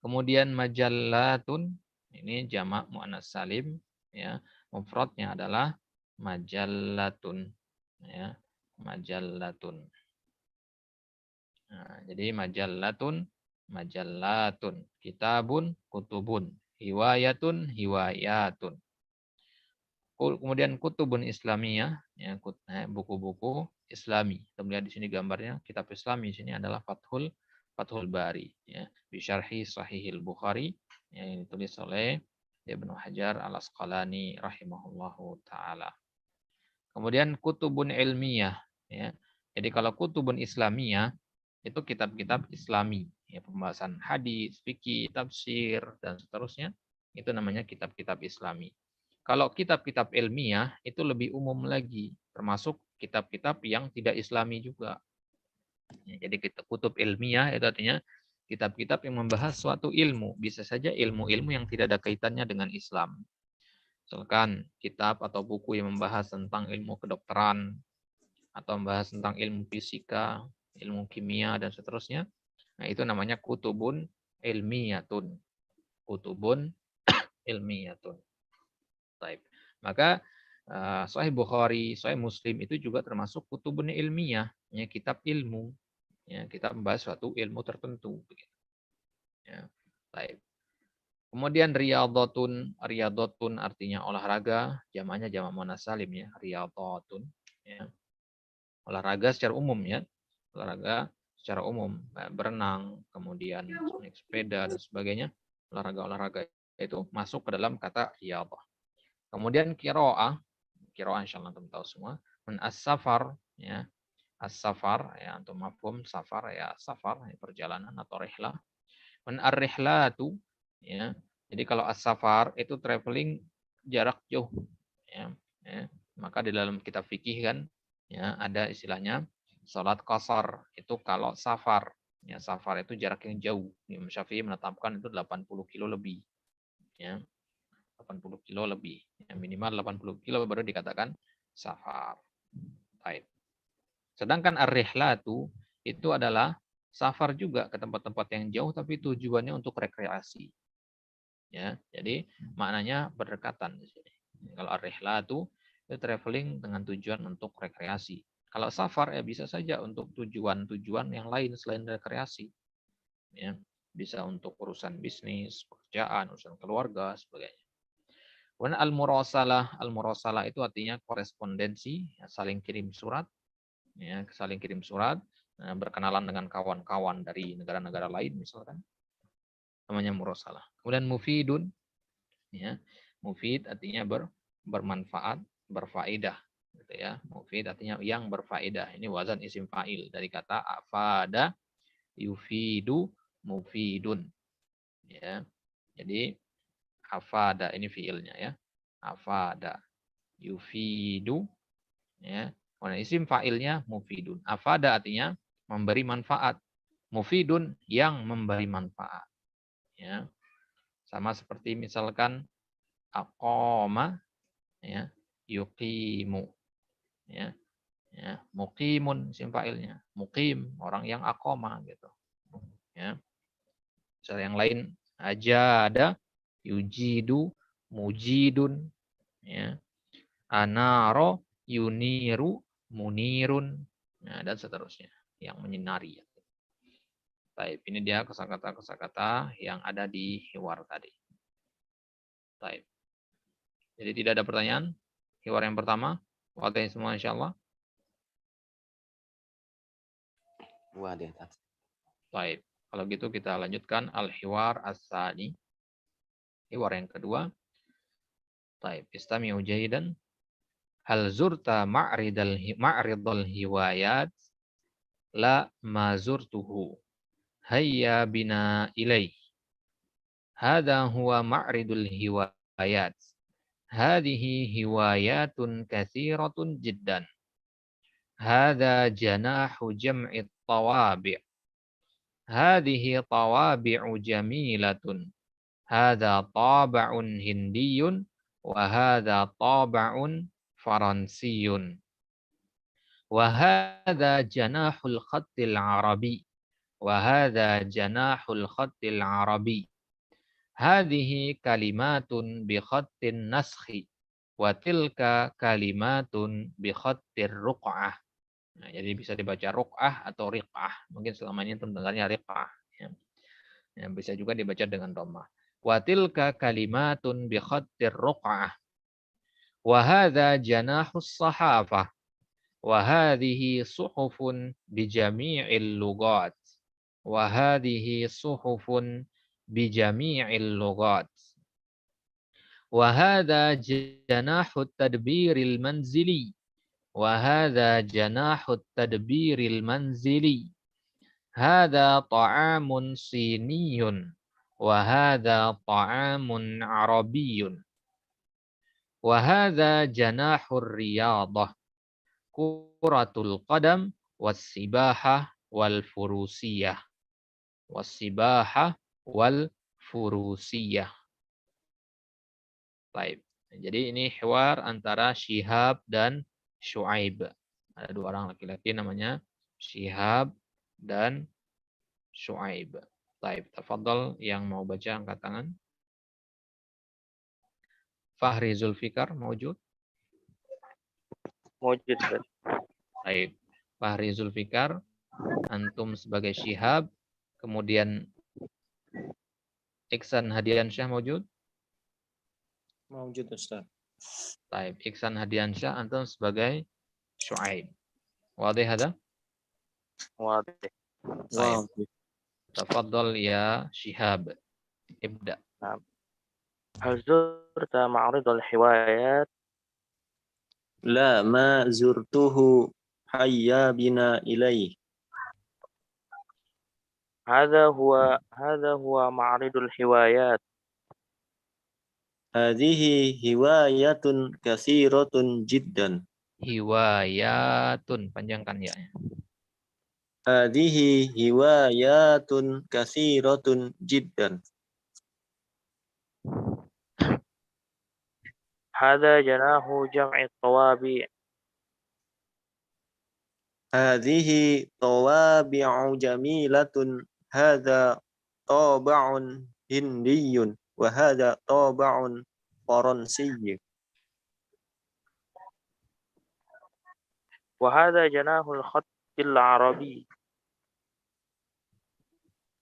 Kemudian majallatun ini jamak muannats salim ya. Mufradnya adalah majallatun ya. Majallatun. Nah, jadi majallatun, majallatun, kitabun, kutubun, hiwayatun, hiwayatun. Kemudian kutubun islamiyah, ya, buku-buku Islami. Kita melihat di sini gambarnya kitab Islami di sini adalah Fathul Bari, ya, bisyarhi Sahihil Bukhari, yang ditulis oleh Ibnu Hajar Al Asqalani rahimahullahu taala. Kemudian kutubun ilmiyah, ya. Jadi kalau kutubun islamiyah itu kitab-kitab Islami, ya, pembahasan hadis, fikih, tafsir dan seterusnya, itu namanya kitab-kitab Islami. Kalau kitab-kitab ilmiah itu lebih umum lagi, termasuk kitab-kitab yang tidak Islami juga. Ya, jadi kutub ilmiah itu artinya kitab-kitab yang membahas suatu ilmu, bisa saja ilmu-ilmu yang tidak ada kaitannya dengan Islam. Misalkan kitab atau buku yang membahas tentang ilmu kedokteran, atau membahas tentang ilmu fisika, ilmu kimia, dan seterusnya. Nah, itu namanya kutubun ilmiyatun. Kutubun ilmiyatun. Baik. Maka Sahih Bukhari, Sahih Muslim itu juga termasuk kutubun ilmiyah, ya, kitab ilmu. Ya, kita membahas suatu ilmu tertentu. Ya. Baik. Kemudian riyadhatun, riyadhatun artinya olahraga, jamaknya jamak muannats salim ya, riyadhatun. Ya. Olahraga secara umum ya, olahraga secara umum, berenang, kemudian naik sepeda dan sebagainya, olahraga-olahraga itu masuk ke dalam kata riyadhah. Kemudian qiraah, qiraah insyaallah teman tahu semua, as-safar ya, as-safar ya, untuk mafhum safar ya, safar ya, perjalanan atau rihlah. Ar-rihlatu ya. Jadi kalau as-safar itu traveling jarak jauh ya, ya. Maka di dalam kitab fikih kan ya ada istilahnya salat qasar itu kalau safar. Ya, safar itu jarak yang jauh. Imam Syafi'i menetapkan itu 80 kilo lebih. Ya. 80 kilo lebih. Ya, minimal 80 kilo baru dikatakan safar. Baik. Sedangkan ar-rihlatu itu adalah safar juga ke tempat-tempat yang jauh tapi tujuannya untuk rekreasi. Ya, jadi maknanya berdekatan di sini. Kalau ar-rihlatu itu traveling dengan tujuan untuk rekreasi. Kalau safar ya bisa saja untuk tujuan-tujuan yang lain selain rekreasi. Ya, bisa untuk urusan bisnis, pekerjaan, urusan keluarga, sebagainya. Kemudian al-murasalah itu artinya korespondensi, ya, saling kirim surat, ya, saling kirim surat, berkenalan dengan kawan-kawan dari negara-negara lain misalkan, namanya murasalah. Kemudian mufidun, ya, mufid artinya bermanfaat, berfaedah, gitu ya. Mufid artinya yang berfaedah. Ini wazan isim fa'il dari kata afada, yufidu, mufidun, ya. Jadi afada ini fiilnya ya. Afada, yufidu, ya. Kemudian isim fa'ilnya mufidun. Afada artinya memberi manfaat. Mufidun yang memberi manfaat. Ya. Sama seperti misalkan aqama ya, yuqimu. Ya. Ya, muqimun isim fa'ilnya. Muqim, orang yang aqama gitu. Ya. Misal yang lain ajada, yujidu, mujidun, ya. Anaro, yuniru, munirun, nah, dan seterusnya yang menyinari. Baik, ini dia kosakata-kosakata yang ada di hiwar tadi. Baik. Jadi tidak ada pertanyaan. Hiwar yang pertama, waktunya semua insyaallah. Baik. Kalau gitu kita lanjutkan al-hiwar as-sani. Hiwar yang kedua. Baik, istami'u jahidan. Hal zurta ma'ridal hiwayat la ma zurtuhu. Hayya bina ilaih. Hada huwa ma'ridul hiwayat. Hadhihi hiwayatun katsiratun jiddan. Hadza janahu jam'i tawabi'. Hadhihi tawabi'u jamilatun. Hadza taba'un hindiyun wa hadza taba'un faransiyun. Wa hadza janahul khattil arabi. Wa hadza janahul khattil arabi. Hadhihi kalimatun bi khattin naskhi wa tilka kalimatun bi khattir ruq'ah. Nah, jadi bisa dibaca ruq'ah atau riq'ah. Mungkin selama ini mendengarnya riq'ah. Ya. Ya, bisa juga dibaca dengan dhammah. Wa tilka kalimatun bi khattir ruq'ah. Wa hadza janahus sahafah. Wa hadhihi suhufun bi jami'il lughat. Wa hadhihi suhufun bi jami'il lughat. Wa hadza janahut tadbiril manzili. Wa hadza janahut tadbiril manzili. Hadza ta'amun siniyun. Wa hadza ta'amun arabiyyun. Wa hadza janahur riyadah. Kuratul qadam was-sibahah wal furusiyah. Was-sibahah wal furusiyah. Baik. Jadi ini hiwar antara Syihab dan Syuaib. Ada dua orang laki-laki namanya Syihab dan Syuaib. Baik, tafadhal yang mau baca angkat tangan. Fahri Zulfikar mawjud? Mawjud, Ustaz. Baik. Fahri Zulfikar, antum sebagai Syihab, kemudian Iksan Hadiansyah mawjud? Mawjud, Ustaz. Baik, Iksan Hadiansyah antum sebagai Syuaib. Wadih hada? Wadih. Baik. Tafadhal ya Syihab. Ibda. Hal zurta ma'ridul hiwayat? La ma zurtuhu hayya bina ilaih. Hadha huwa ma'ridul hiwayat. Hadhihi hiwayatun katsiratun jiddan. Hiwayatun, panjangkan ya. Hadhihi hiwayatun katsiratun jiddan. Hadha janahu jam'i tawabi. Hadhihi tawabi'u jamilatun. Hadha taba'un hindiyun wa hadha taba'un faransiyyun. Wa hadha janahu al-khattil arabi.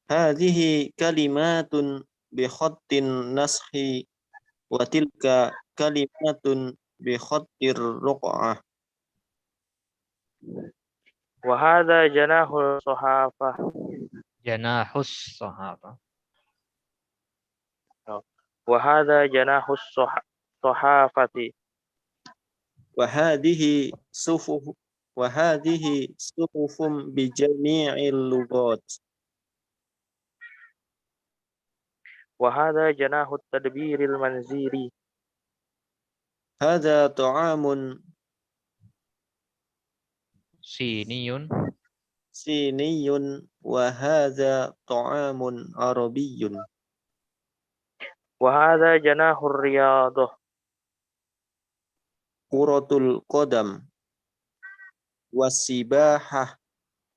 Hadhihi kalimatun bi khattin naskhi wa tilka kalimatun bi khattir ruq'ah. Wa hadha janahu sahafah. Janahus sahaba. Wa hadha janahu sahafati. Wa hadhihi suhufum bi jami'il lughat. Wa hadha janahu tadbiril manzili. Hadha ta'amun Siniyun. siniyun wa hadha ta'amun arabiyyun. Wa hadha janahu riyadah. Kuratul qadam was-sibahah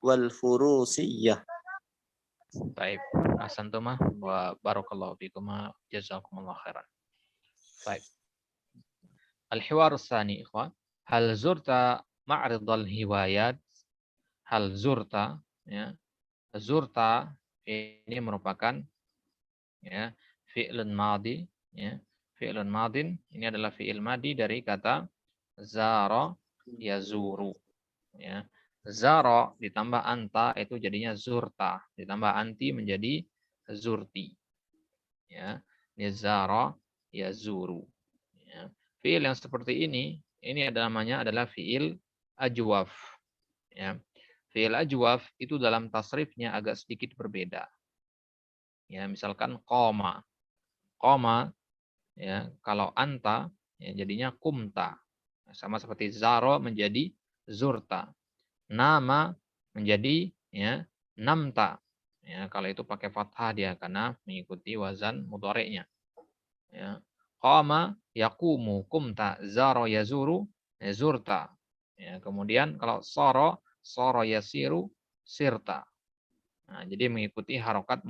wal furusiyah. Baik. Ahsantumah wa barakallahu fikuma jazakumullah khairan. Baik. Al-hiwar tsani ikhwan. Hal zurta ma'ridal hiwayat? Hal zurta, ya. Zurta ini merupakan ya fi'lun madi, ya. Fi'lun madin ini adalah fi'il madi dari kata zara yazuru, ya. Zara ditambah anta itu jadinya zurta, ditambah anti menjadi zurti, ya. Ini zara yazuru, ya. Fi'il yang seperti ini namanya adalah fi'il ajwaf, ya. Fi'il ajwaf itu dalam tasrifnya agak sedikit berbeda. Ya, misalkan qoma. Qoma, ya, kalau anta ya, jadinya kumta. Sama seperti zaro menjadi zurta. Nama menjadi ya namta. Ya, kalau itu pakai fathah dia karena mengikuti wazan mudhari'nya. Ya. Qama yaqumu kumta zaro yazuru zurta. Ya, kemudian kalau soro yasiru sirta. Nah, jadi mengikuti harokat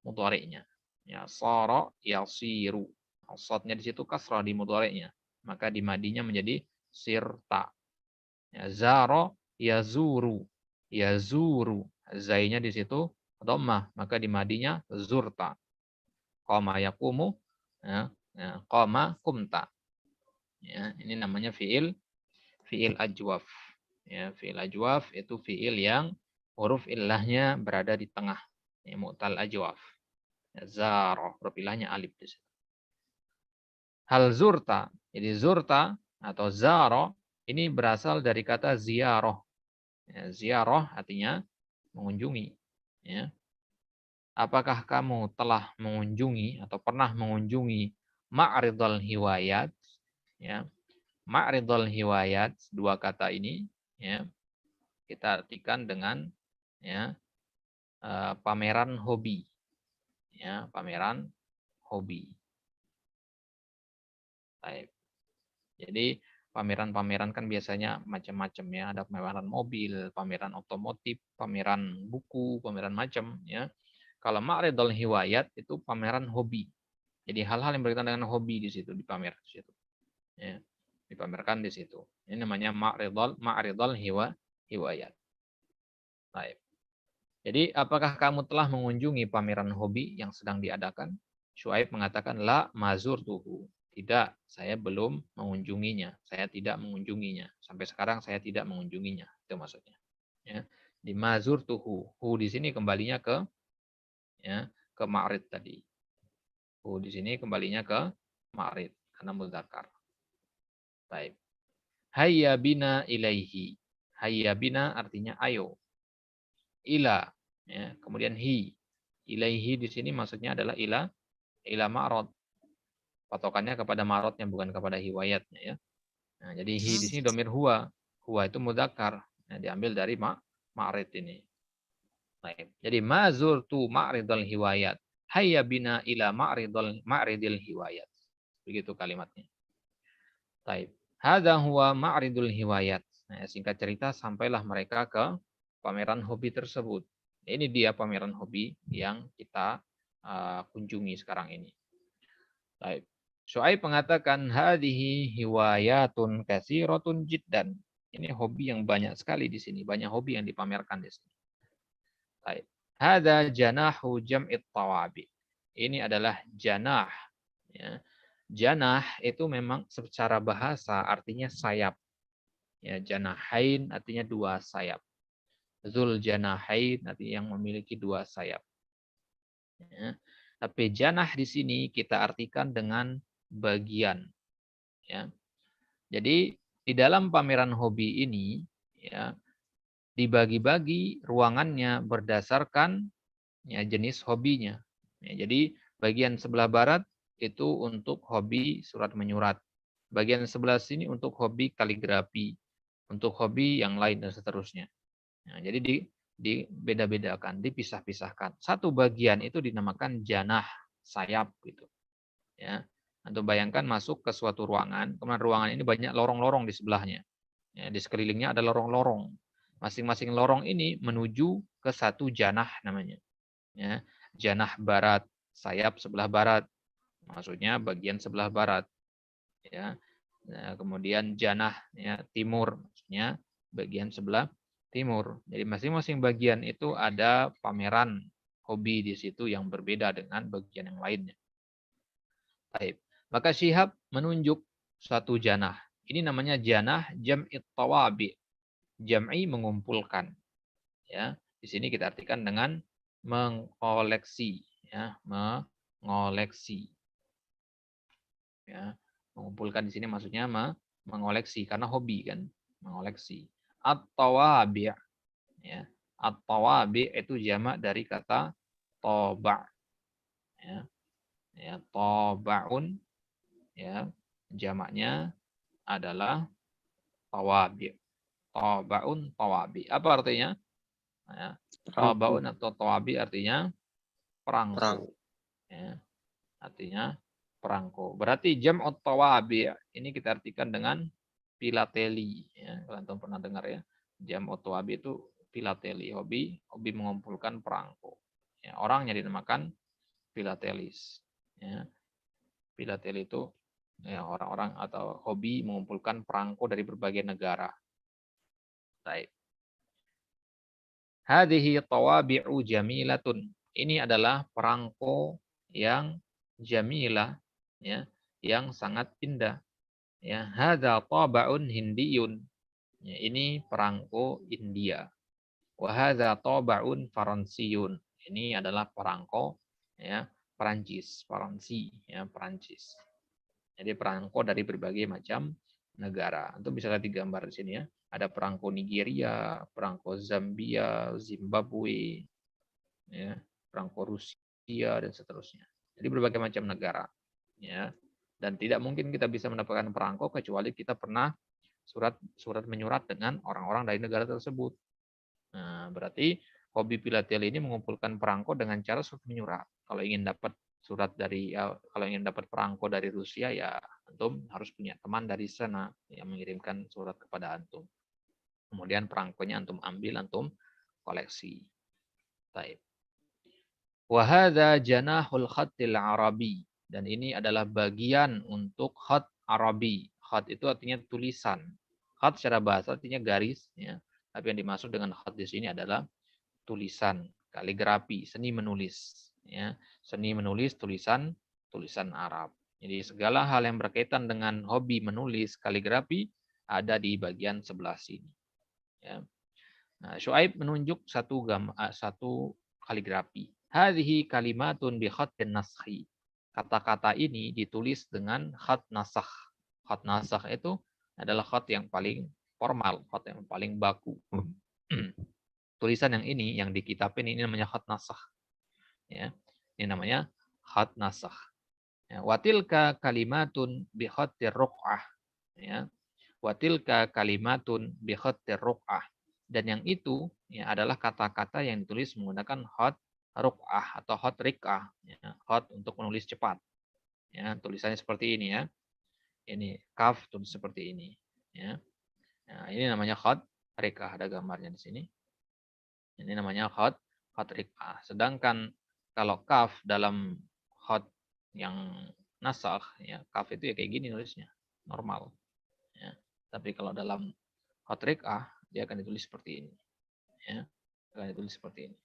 mudhari'nya. Ya, soro yasiru. Shadnya di situ kasrah di mudhari'nya. Maka di madinya menjadi sirta. Ya, zaro yazuru. Yazuru. Zainya di situ dhammah, maka di madinya zurta. Qama yaqumu, ya, ya, qama kumta. Ya, ini namanya fiil ajwaf. Ya, fiil ajwaf itu fiil yang huruf illahnya berada di tengah. Ya, mu'tal ajwaf. Ya, zaro, huruf illahnya alif di situ. Hal zurta. Jadi zurta atau zaro ini berasal dari kata ziyaroh. Ya, ziyaroh artinya mengunjungi. Ya. Apakah kamu telah mengunjungi atau pernah mengunjungi ma'ridul hiwayat? Ya. Ma'ridul hiwayat, dua kata ini ya, kita artikan dengan ya, pameran hobi. Ya, pameran hobi. Baik. Jadi pameran-pameran kan biasanya macam-macam ya, ada pameran mobil, pameran otomotif, pameran buku, pameran macam ya. Kalau ma'ridul hiwayat itu pameran hobi. Jadi hal-hal yang berkaitan dengan hobi di situ dipamer di situ. Ya, dipamerkan di situ. Ini namanya ma'ridul hiwayat. Baik. Jadi apakah kamu telah mengunjungi pameran hobi yang sedang diadakan? Syuaib mengatakan la mazurtuhu. Tidak, saya belum mengunjunginya. Saya tidak mengunjunginya. Sampai sekarang saya tidak mengunjunginya. Itu maksudnya. Ya. Di mazurtuhu. Hu di sini kembalinya ke ya, ke ma'rid tadi. Hu di sini kembalinya ke ma'rid karena mudzakkar. Baik. Hayya bina ilaihi. Hayya bina artinya ayo. Ila. Ya, kemudian hi. Ilaihi di sini maksudnya adalah ila ma'rad. Patokannya kepada ma'radnya bukan kepada hiwayatnya ya. Nah, jadi hi di sini domir huwa. Huwa itu mudzakkar. Nah, diambil dari ma'rid ini. Baik. Jadi mazurtu ma'ridul hiwayat. Hayya bina ila ma'ridil hiwayat. Begitu kalimatnya. Baik. Hadza huwa ma'ridul hiwayat. Nah, singkat cerita sampailah mereka ke pameran hobi tersebut. Ini dia pameran hobi yang kita kunjungi sekarang ini. Baik. Syuaib mengatakan hadhihi hiwayatun katsiratun jiddan. Ini hobi yang banyak sekali di sini, banyak hobi yang dipamerkan di sini. Baik. Hadza janahu jam'it tawabi. Ini adalah janah ya. Janah itu memang secara bahasa artinya sayap. Ya, janahain artinya dua sayap. Zul janahain artinya yang memiliki dua sayap. Ya. Tapi janah di sini kita artikan dengan bagian. Ya. Jadi di dalam pameran hobi ini ya dibagi-bagi ruangannya berdasarkan ya, jenis hobinya. Ya, jadi bagian sebelah barat itu untuk hobi surat menyurat. Bagian sebelah sini untuk hobi kaligrafi, untuk hobi yang lain dan seterusnya. Nah, jadi dibeda-bedakan, dipisah-pisahkan. Satu bagian itu dinamakan janah, sayap gitu. Ya. Antum bayangkan masuk ke suatu ruangan, kemudian ruangan ini banyak lorong-lorong di sebelahnya. Ya, di sekelilingnya ada lorong-lorong. Masing-masing lorong ini menuju ke satu janah namanya. Ya, janah barat, sayap sebelah barat. Maksudnya bagian sebelah barat. Ya. Nah, kemudian janah ya, timur, maksudnya bagian sebelah timur. Jadi masing-masing bagian itu ada pameran hobi di situ yang berbeda dengan bagian yang lainnya. Baik. Maka Syihab menunjuk satu janah. Ini namanya janah jam'it tawabi. Jam'i mengumpulkan. Ya, di sini kita artikan dengan mengkoleksi, ya, mengoleksi. Ya, mengumpulkan di sini maksudnya mengoleksi karena hobi kan, mengoleksi. At-tawabi', ya. At-tawabi' itu jamak dari kata toba'. Ya. Ya, tobaun ya jamaknya adalah tawabi. Tabaun tawabi. Apa artinya? Ya, tabaun atau tawabi artinya Perang. perangko. Ya, artinya perangko. Berarti jam'ut tawabi ini kita artikan dengan filateli. Ya, kalian tahu pernah dengar ya. Jam'ut tawabi itu filateli, hobi mengumpulkan perangko. Ya, orangnya dinamakan filatelis. Ya, filateli itu ya, orang-orang atau hobi mengumpulkan perangko dari berbagai negara. Baik. Hadhihi tawabi'u jamilatun. Ini adalah perangko yang jamilah, ya, yang sangat indah. Ya, hadza taba'un hindiyun. Ya, ini perangko India. Wa hadza taba'un faransiyun. Ini adalah perangko ya Perancis, Faransi, ya Perancis. Jadi perangko dari berbagai macam negara. Untuk bisa lihat di gambar di sini ya. Ada perangko Nigeria, perangko Zambia, Zimbabwe, ya, perangko Rusia dan seterusnya. Jadi berbagai macam negara, ya. Dan tidak mungkin kita bisa mendapatkan perangko kecuali kita pernah surat menyurat dengan orang-orang dari negara tersebut. Nah, berarti hobi filateli ini mengumpulkan perangko dengan cara surat menyurat. Kalau ingin dapat kalau ingin dapat perangko dari Rusia, ya antum harus punya teman dari sana yang mengirimkan surat kepada antum. Kemudian perangkonya antum ambil, antum koleksi. Baik. Wa hadza janahul khatil arabi, dan ini adalah bagian untuk khat Arabi. Khat itu artinya tulisan. Khat secara bahasa artinya garis, ya. Tapi yang dimaksud dengan khat di sini adalah tulisan, kaligrafi, seni menulis, ya. Seni menulis tulisan Arab. Jadi segala hal yang berkaitan dengan hobi menulis kaligrafi ada di bagian sebelah sini. Ya. Nah, Syuaib menunjuk satu kaligrafi. Hadhihi kalimatun bi khatin naskhi. Kata-kata ini ditulis dengan khat nasakh. Khat nasakh itu adalah khat yang paling formal, khat yang paling baku. Tulisan yang ini, yang di kitab ini namanya khat nasakh. Ya, ini namanya khat nasakh. Ya, watilka kalimatun bi khatir ruq'ah. Ya, watilka kalimatun bi khatir ruq'ah. Dan yang itu ya, adalah kata-kata yang ditulis menggunakan khat ruq'ah atau khat riq'ah. Ya, khat untuk menulis cepat. Ya, tulisannya seperti ini ya. Ini kaf tulis seperti ini. Ya. Nah, ini namanya khat riq'ah, ada gambarnya di sini. Ini namanya khat riq'ah. Sedangkan kalau kaf dalam khat yang nasakh, ya kaf itu ya kayak gini nulisnya, normal. Ya. Tapi kalau dalam khat riq'ah dia akan ditulis seperti ini. Ya, akan ditulis seperti ini.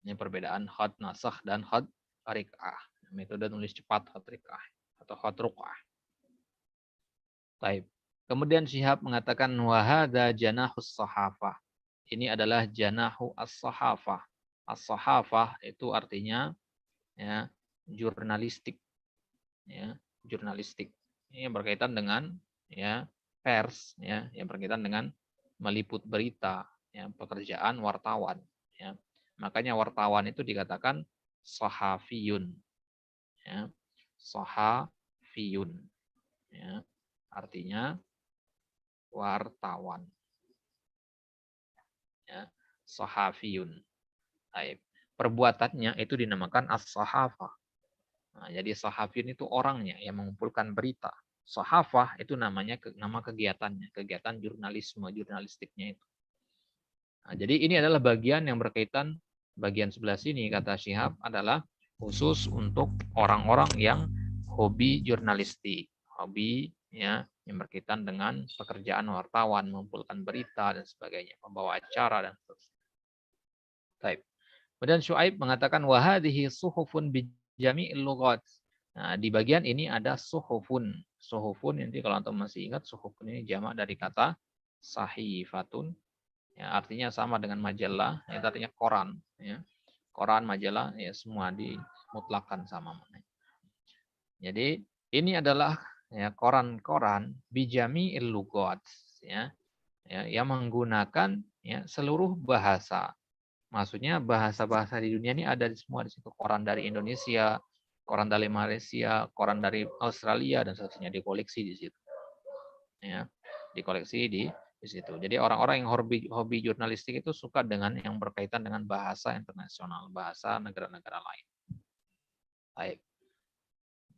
Ini perbedaan khat nasakh dan khat riq'ah. Metode nulis cepat khat riq'ah atau khat ruq'ah. Baik. Kemudian Syihab mengatakan wa hadza janahus sahafah. Ini adalah janahu as-sahafah. As-sahafah itu artinya ya jurnalistik. Ya, jurnalistik. Ini yang berkaitan dengan ya pers, ya, yang berkaitan dengan meliput berita, ya, pekerjaan wartawan, ya. Makanya wartawan itu dikatakan sahafiyun. Ya. Sahafiyun. Ya. Artinya wartawan. Ya, sahafiyun. Baik. Perbuatannya itu dinamakan as-sahafah. Nah, jadi sahafiyun itu orangnya yang mengumpulkan berita. Sahafah itu namanya nama kegiatannya, kegiatan jurnalistiknya itu. Nah, jadi ini adalah bagian yang berkaitan, bagian sebelah sini kata Syihab adalah khusus untuk orang-orang yang hobi jurnalistik, hobi ya yang berkaitan dengan pekerjaan wartawan, mengumpulkan berita dan sebagainya, membawa acara dan seterusnya. Baik. Kemudian Syuaib mengatakan wahadihi suhufun bijami'il lughat. Nah, di bagian ini ada suhufun. Suhufun nanti kalau antum masih ingat, suhufun ini jamak dari kata sahifatun. Ya, artinya sama dengan majalah, itu artinya koran, ya. Koran, majalah, ya semua dimutlakan sama. Jadi ini adalah ya koran-koran bijami'il lughat, ya, yang menggunakan ya seluruh bahasa. Maksudnya bahasa-bahasa di dunia ini ada di semua di situ. Koran dari Indonesia, koran dari Malaysia, koran dari Australia dan seterusnya dikoleksi di situ. Ya, dikoleksi di situ. Jadi orang-orang yang hobi jurnalistik itu suka dengan yang berkaitan dengan bahasa internasional, bahasa negara-negara lain. Baik.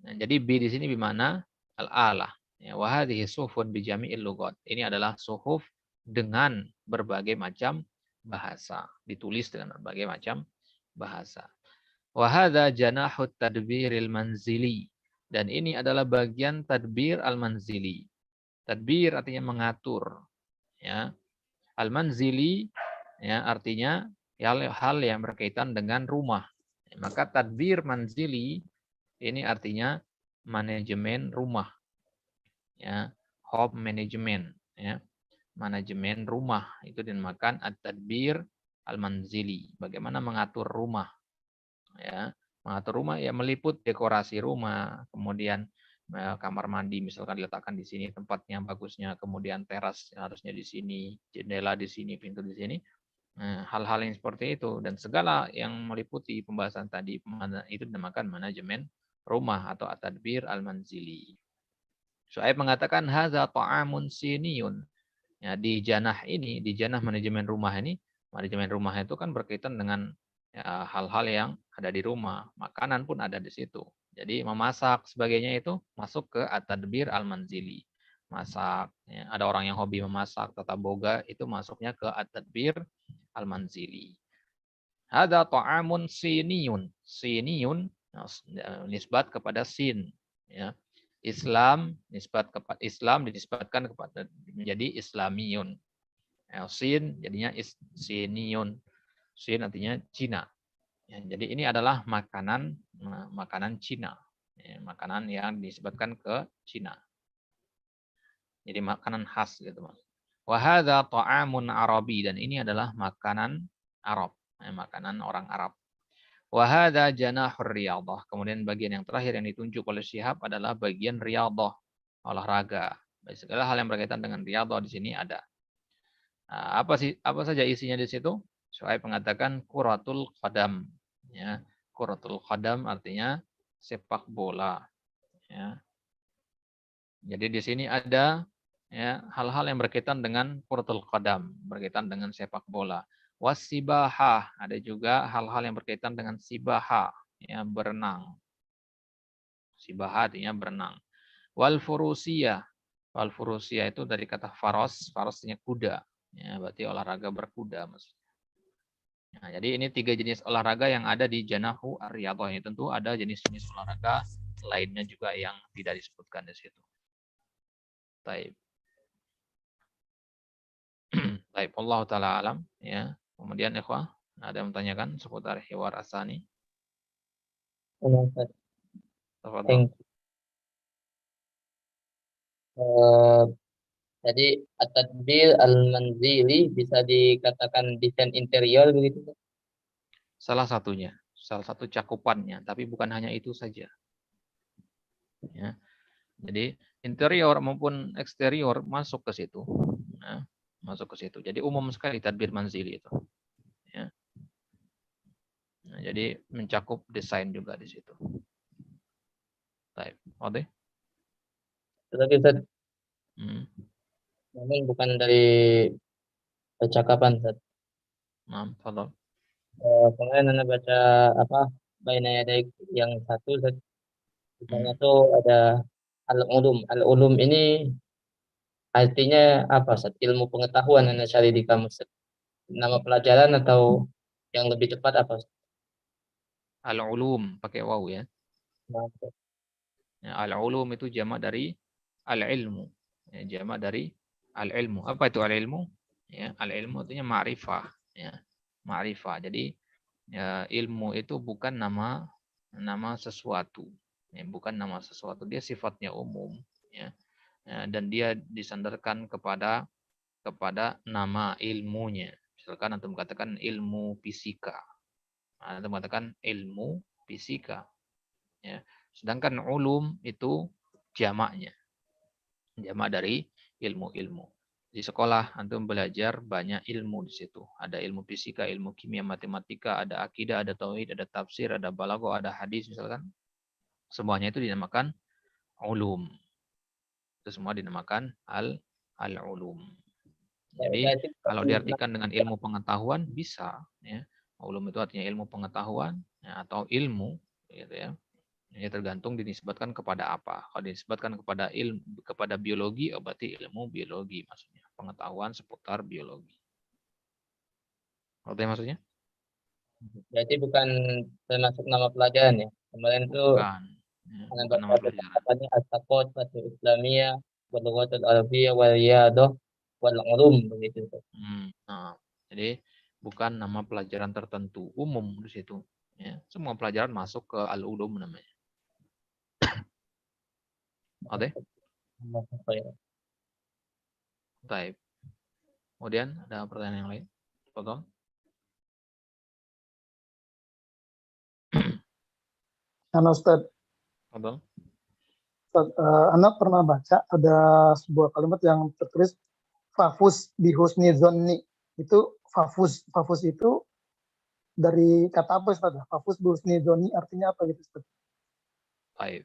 Nah, jadi bi di sini bimana al-alah. Ya, wa hadhihi suhufun bi jami'il lughat. Ini adalah suhuf dengan berbagai macam bahasa, ditulis dengan berbagai macam bahasa. Wa hadza janahut tadbiril manzili. Dan ini adalah bagian tadbir al-manzili. Tadbir artinya mengatur, ya. Al-manzili ya artinya hal yang berkaitan dengan rumah. Maka tadbir manzili ini artinya manajemen rumah. Ya, home management, ya. Manajemen rumah itu dinamakan at-tadbir al-manzili. Bagaimana mengatur rumah. Ya, mengatur rumah ya meliput dekorasi rumah, kemudian kamar mandi misalkan diletakkan di sini tempatnya bagusnya, kemudian teras harusnya di sini, jendela di sini, pintu di sini. Hal-hal yang seperti itu dan segala yang meliputi pembahasan tadi itu dinamakan manajemen rumah atau at-tadbir al-manzili. Syuaib mengatakan hadza ta'amun siniyun. Ya, di janah ini, di janah manajemen rumah ini, manajemen rumah itu kan berkaitan dengan hal-hal yang ada di rumah, makanan pun ada di situ. Jadi memasak sebagainya itu masuk ke at-tadbir al-manzili. Masak, ya. Ada orang yang hobi memasak, tata boga itu masuknya ke at-tadbir al-manzili. Hadza ta'amun siniyun. Siniyun nisbat kepada sin, ya. Islam nisbat kepada Islam dinisbatkan kepada menjadi Islamiyun. Sin jadinya siniyun. Sin artinya Cina. Ya, jadi ini adalah makanan Cina, ya, makanan yang disebutkan ke Cina. Jadi makanan khas gitu mas. Wa hadza ta'amun Arabi dan ini adalah makanan Arab, ya, makanan orang Arab. Wa hadza janahur riyadhah. Kemudian bagian yang terakhir yang ditunjuk oleh Syihab adalah bagian riyadhah, olahraga. Segala hal yang berkaitan dengan riyadhah di sini ada. Nah, apa saja isinya di situ? Syuaib mengatakan kuratul qadam, ya. Kuratul qadam artinya sepak bola, ya. Jadi di sini ada ya hal-hal yang berkaitan dengan kuratul qadam, berkaitan dengan sepak bola. Wasibahah, ada juga hal-hal yang berkaitan dengan sibahah, ya, berenang. Sibahah artinya berenang. Wal furusiyah. Wal furusiyah itu dari kata faros, farosnya kuda. Ya, berarti olahraga berkuda maksudnya. Nah, jadi ini 3 jenis olahraga yang ada di Janahu Ar-Riyadhah. Ini tentu ada jenis-jenis olahraga lainnya juga yang tidak disebutkan di situ. Baik. Baik, Allah taala alam, ya. Kemudian ikhwah, ada yang menanyakan seputar hiwar asani? Tafadhol. Jadi at-tadbir al-manzili bisa dikatakan desain interior begitu? Salah satunya, salah satu cakupannya, tapi bukan hanya itu saja. Ya. Jadi interior maupun eksterior masuk ke situ. Ya, masuk ke situ. Jadi umum sekali tadbir manzili itu. Ya. Nah, jadi mencakup desain juga di situ. Baik, oke. Tetapi Ustaz, namun bukan dari percakapan Ustaz. Nah, tolong. Kemarin Anda baca baina yadaik yang satu Ustaz. Misalnya tuh ada al-ulum. Al-ulum ini artinya apa Ustaz? Ilmu pengetahuan Anda cari di kamus Ustaz. Nama pelajaran atau yang lebih tepat apa Ustaz? Al-ulum pakai waw ya. Nah, Ya, al-ulum itu jamak dari al-ilmu. Ya, jamak dari al-ilmu. Apa itu al-ilmu? Ya, al-ilmu artinya ma'rifah, ya. Ma'rifah. Jadi ya, ilmu itu bukan nama sesuatu. Ya, bukan nama sesuatu, dia sifatnya umum, ya. Ya, dan dia disandarkan kepada nama ilmunya. Misalkan antum katakan ilmu fisika. Antum katakan ilmu fisika. Ya. Sedangkan ulum itu jamaknya. Jamak dari ilmu-ilmu. Di sekolah antum belajar banyak ilmu di situ. Ada ilmu fisika, ilmu kimia, matematika, ada akidah, ada tauhid, ada tafsir, ada balaghah, ada hadis misalkan. Semuanya itu dinamakan ulum. Itu semua dinamakan al-ulum. Jadi Berarti kalau bukan diartikan dengan ilmu pengetahuan bisa, ya. Ulum itu artinya ilmu pengetahuan, ya, atau ilmu, gitu ya. Ini tergantung dinisbatkan kepada apa. Kalau dinisbatkan kepada ilmu, kepada biologi, berarti ilmu biologi maksudnya, pengetahuan seputar biologi. Ngerti maksudnya? berarti bukan termasuk nama pelajaran ya. Kemarin itu Bukan, ya, anak bukan nama baca pelajaran. apa nih At-Taqafatul Islamiyah wal Lughatul Arabiyyah wal Riyadah wal Ulum begitu. Nah, jadi bukan nama pelajaran tertentu, umum di situ. Ya, semua pelajaran masuk ke al-ulum namanya. Oke? Baik. Kemudian ada pertanyaan yang lain? Betul? Karena Ustaz, Betul? Anda pernah baca ada sebuah kalimat yang tertulis fafus bihusni zonni. Itu fafus itu dari kata apa Ustaz? Fafus bihusni zonni artinya apa gitu Ustaz? Baik.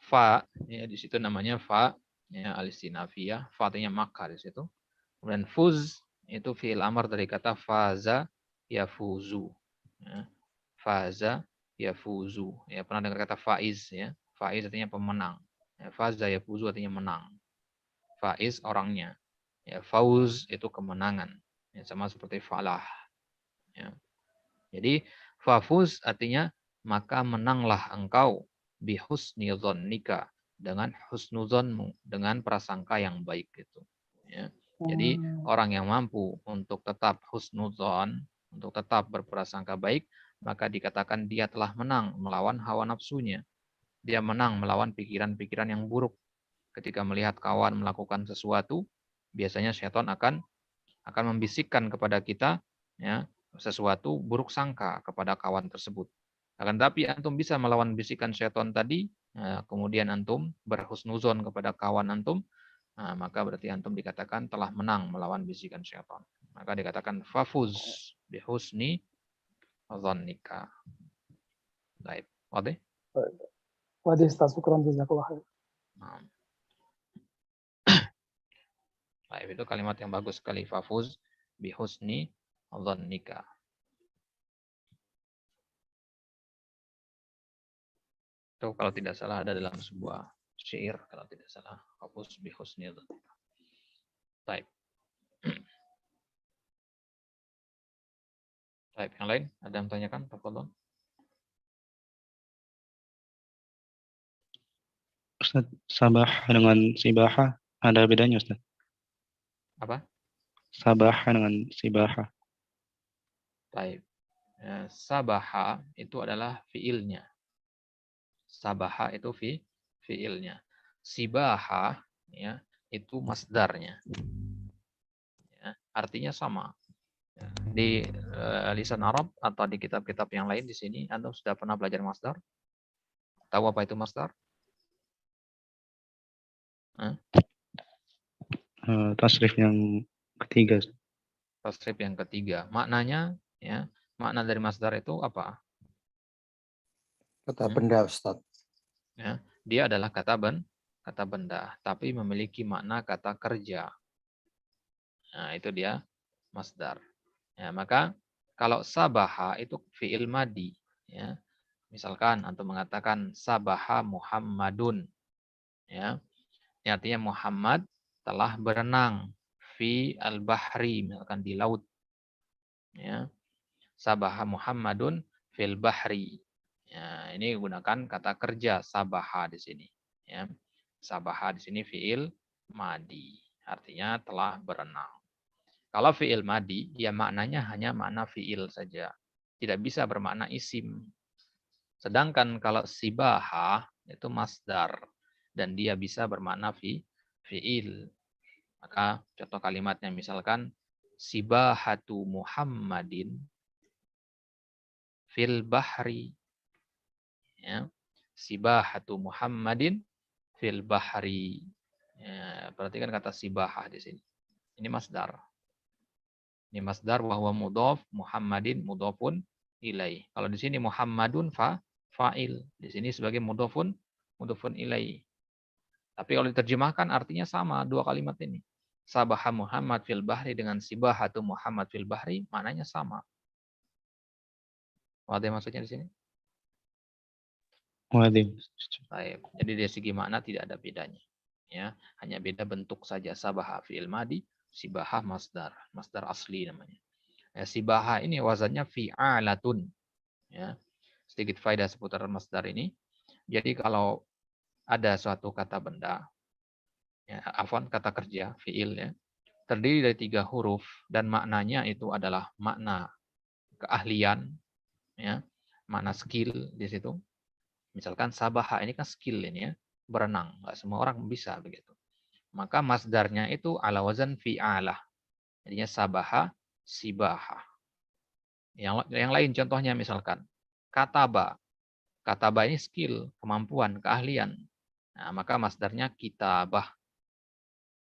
Fa, ya di situ namanya fa, ya al-istinafiyah, fa artinya maka di situ. Kemudian fuz itu fi'il amar dari kata faza yafuzu. Ya. Faza yafuzu. Ya, pernah dengar kata faiz ya. Faiz artinya pemenang. Ya, faza yafuzu artinya menang. Faiz orangnya. Ya, fauz itu kemenangan. Ya, sama seperti falah. Ya. Jadi fafuz artinya maka menanglah engkau bihusni dzannika, dengan husnuzonmu, dengan prasangka yang baik gitu. Ya. Jadi orang yang mampu untuk tetap husnuzon, untuk tetap berprasangka baik, maka dikatakan dia telah menang melawan hawa nafsunya. Dia menang melawan pikiran-pikiran yang buruk. Ketika melihat kawan melakukan sesuatu, biasanya setan akan membisikkan kepada kita, ya, sesuatu buruk sangka kepada kawan tersebut. Akan tapi antum bisa melawan bisikan syaitan tadi, kemudian antum berhusnuzon kepada kawan antum, maka berarti antum dikatakan telah menang melawan bisikan syaitan. Maka dikatakan fafuz bihusni dzannika. Baik, oke? Wadih Ustaz, syukran jazakallah khair. Nah. Baik, itu kalimat yang bagus sekali, fafuz bihusni dzannika. Itu kalau tidak salah ada dalam sebuah syair, kalau tidak salah, hapus bihusni dzannika. Baik. Baik, yang lain ada yang tanyakan? Tafadhol. Ustaz, sabah dengan sibaha ada bedanya Ustaz? Apa? Sabah dengan sibaha. Baik. Sabaha itu adalah fiilnya. Sabaha itu fiilnya. Sibaha ya itu masdarnya. Ya, artinya sama. Ya, di lisan Arab atau di kitab-kitab yang lain di sini Anda sudah pernah belajar masdar? Tahu apa itu masdar? Tasrif yang ketiga. Tasrif yang ketiga. Maknanya, ya, makna dari masdar itu apa? Kata benda, Ustaz. Ya, dia adalah kata benda, tapi memiliki makna kata kerja. Nah, itu dia masdar. Ya, maka kalau sabaha itu fi'il madi, ya. Misalkan antum mengatakan sabaha Muhammadun, ya. Ini artinya Muhammad telah berenang fi al-bahri, misalkan di laut. Ya. Sabaha Muhammadun fil bahri. Ya, ini gunakan kata kerja sabaha di sini. Ya. Sabaha di sini fiil madi, artinya telah berenang. Kalau fiil madi, ya maknanya hanya makna fiil saja, tidak bisa bermakna isim. Sedangkan kalau sibaha itu masdar dan dia bisa bermakna fiil. Maka contoh kalimatnya misalkan sibahatu Muhammadin fil bahri. Ya. Sibahatu Muhammadin fil bahri. Ya, perhatikan kata sibahah di sini. Ini masdar. Ini masdar wahwa mudhaf, Muhammadin mudhafun ilaih. Kalau di sini Muhammadun fa'il. Di sini sebagai mudhafun mudhofun ilaih. Tapi kalau diterjemahkan artinya sama dua kalimat ini. Sabaha Muhammad fil bahri dengan sibahatu Muhammad fil bahri maknanya sama. Ada maksudnya di sini? Wadim. Baik. Jadi dari segi makna tidak ada bedanya. Ya, hanya beda bentuk saja. Sabaha fi'il madi, sibaha masdar asli namanya. Ya, sibaha ini wazannya fi'alatun. Ya. Sedikit faedah seputar masdar ini. Jadi kalau ada suatu kata benda, ya, afwan kata kerja, fi'il ya, terdiri dari 3 huruf dan maknanya itu adalah makna keahlian, ya, makna skill di situ. Misalkan sabaha ini kan skill ini ya, berenang, nggak semua orang bisa begitu. Maka masdarnya itu ala wazan fi'alah. Jadinya sabaha, sibaha. Yang lain contohnya misalkan kataba. Kataba ini skill, kemampuan, keahlian. Nah, maka masdarnya kitabah.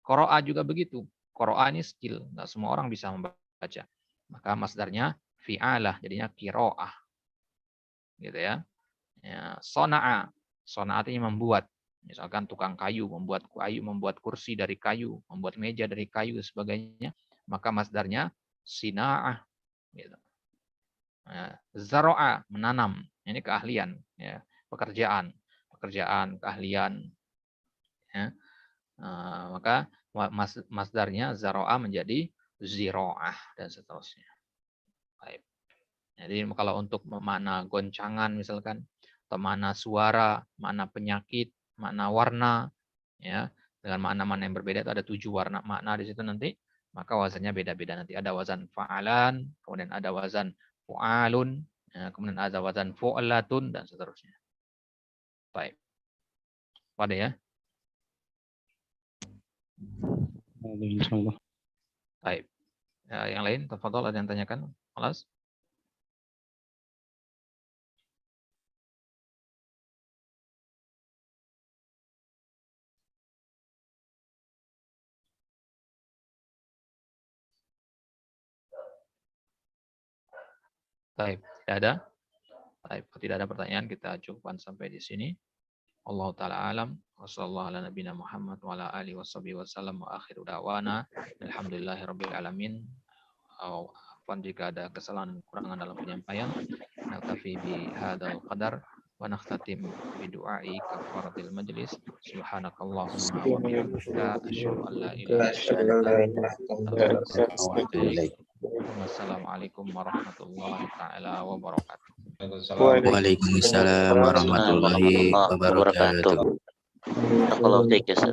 Qoro'a juga begitu. Qoro'a ini skill, nggak semua orang bisa membaca. Maka masdarnya fi'alah, jadinya kiro'ah. Gitu ya. Ya, sona'a. Sona'a artinya membuat. Misalkan tukang kayu, membuat kursi dari kayu, membuat meja dari kayu, dan sebagainya. Maka masdarnya sina'ah. Gitu. Ya, zaro'a, menanam. Ini keahlian. Ya. Pekerjaan, keahlian. Ya. Maka masdarnya zaro'a menjadi ziro'ah, dan seterusnya. Baik. Jadi kalau untuk makna goncangan misalkan, atau makna suara, makna penyakit, makna warna, ya dengan makna-makna yang berbeda itu ada 7 warna makna di situ nanti, maka wazannya beda-beda nanti. Ada wazan fa'alan, kemudian ada wazan fu'alun, ya, kemudian ada wazan fu'latun dan seterusnya. Baik. Pada ya. Insyaallah. Baik. Ya, yang lain, tafadhol, ada yang tanyakan? Kelas? Baik, tidak ada? Baik, tidak ada pertanyaan, kita cukupkan sampai di sini. Allah taala alam wa sallallahu ala nabiyina Muhammad wa ala alihi washabihi wasallam wa akhiru da'wana alhamdulillahirabbil alamin. Afwan jika ada kesalahan dan kekurangan dalam penyampaian. Naktafi bi hadzal qadar wa nakhtatim bi du'ai kafaratil majlis. Subhanakallahumma wa bihamdika asyhadu an la ilaha illa anta. Wassalamualaikum warahmatullahi taala wabarakatuh. Waalaikumsalam warahmatullahi wabarakatuh. Barakallahu fiik ya Ustaz.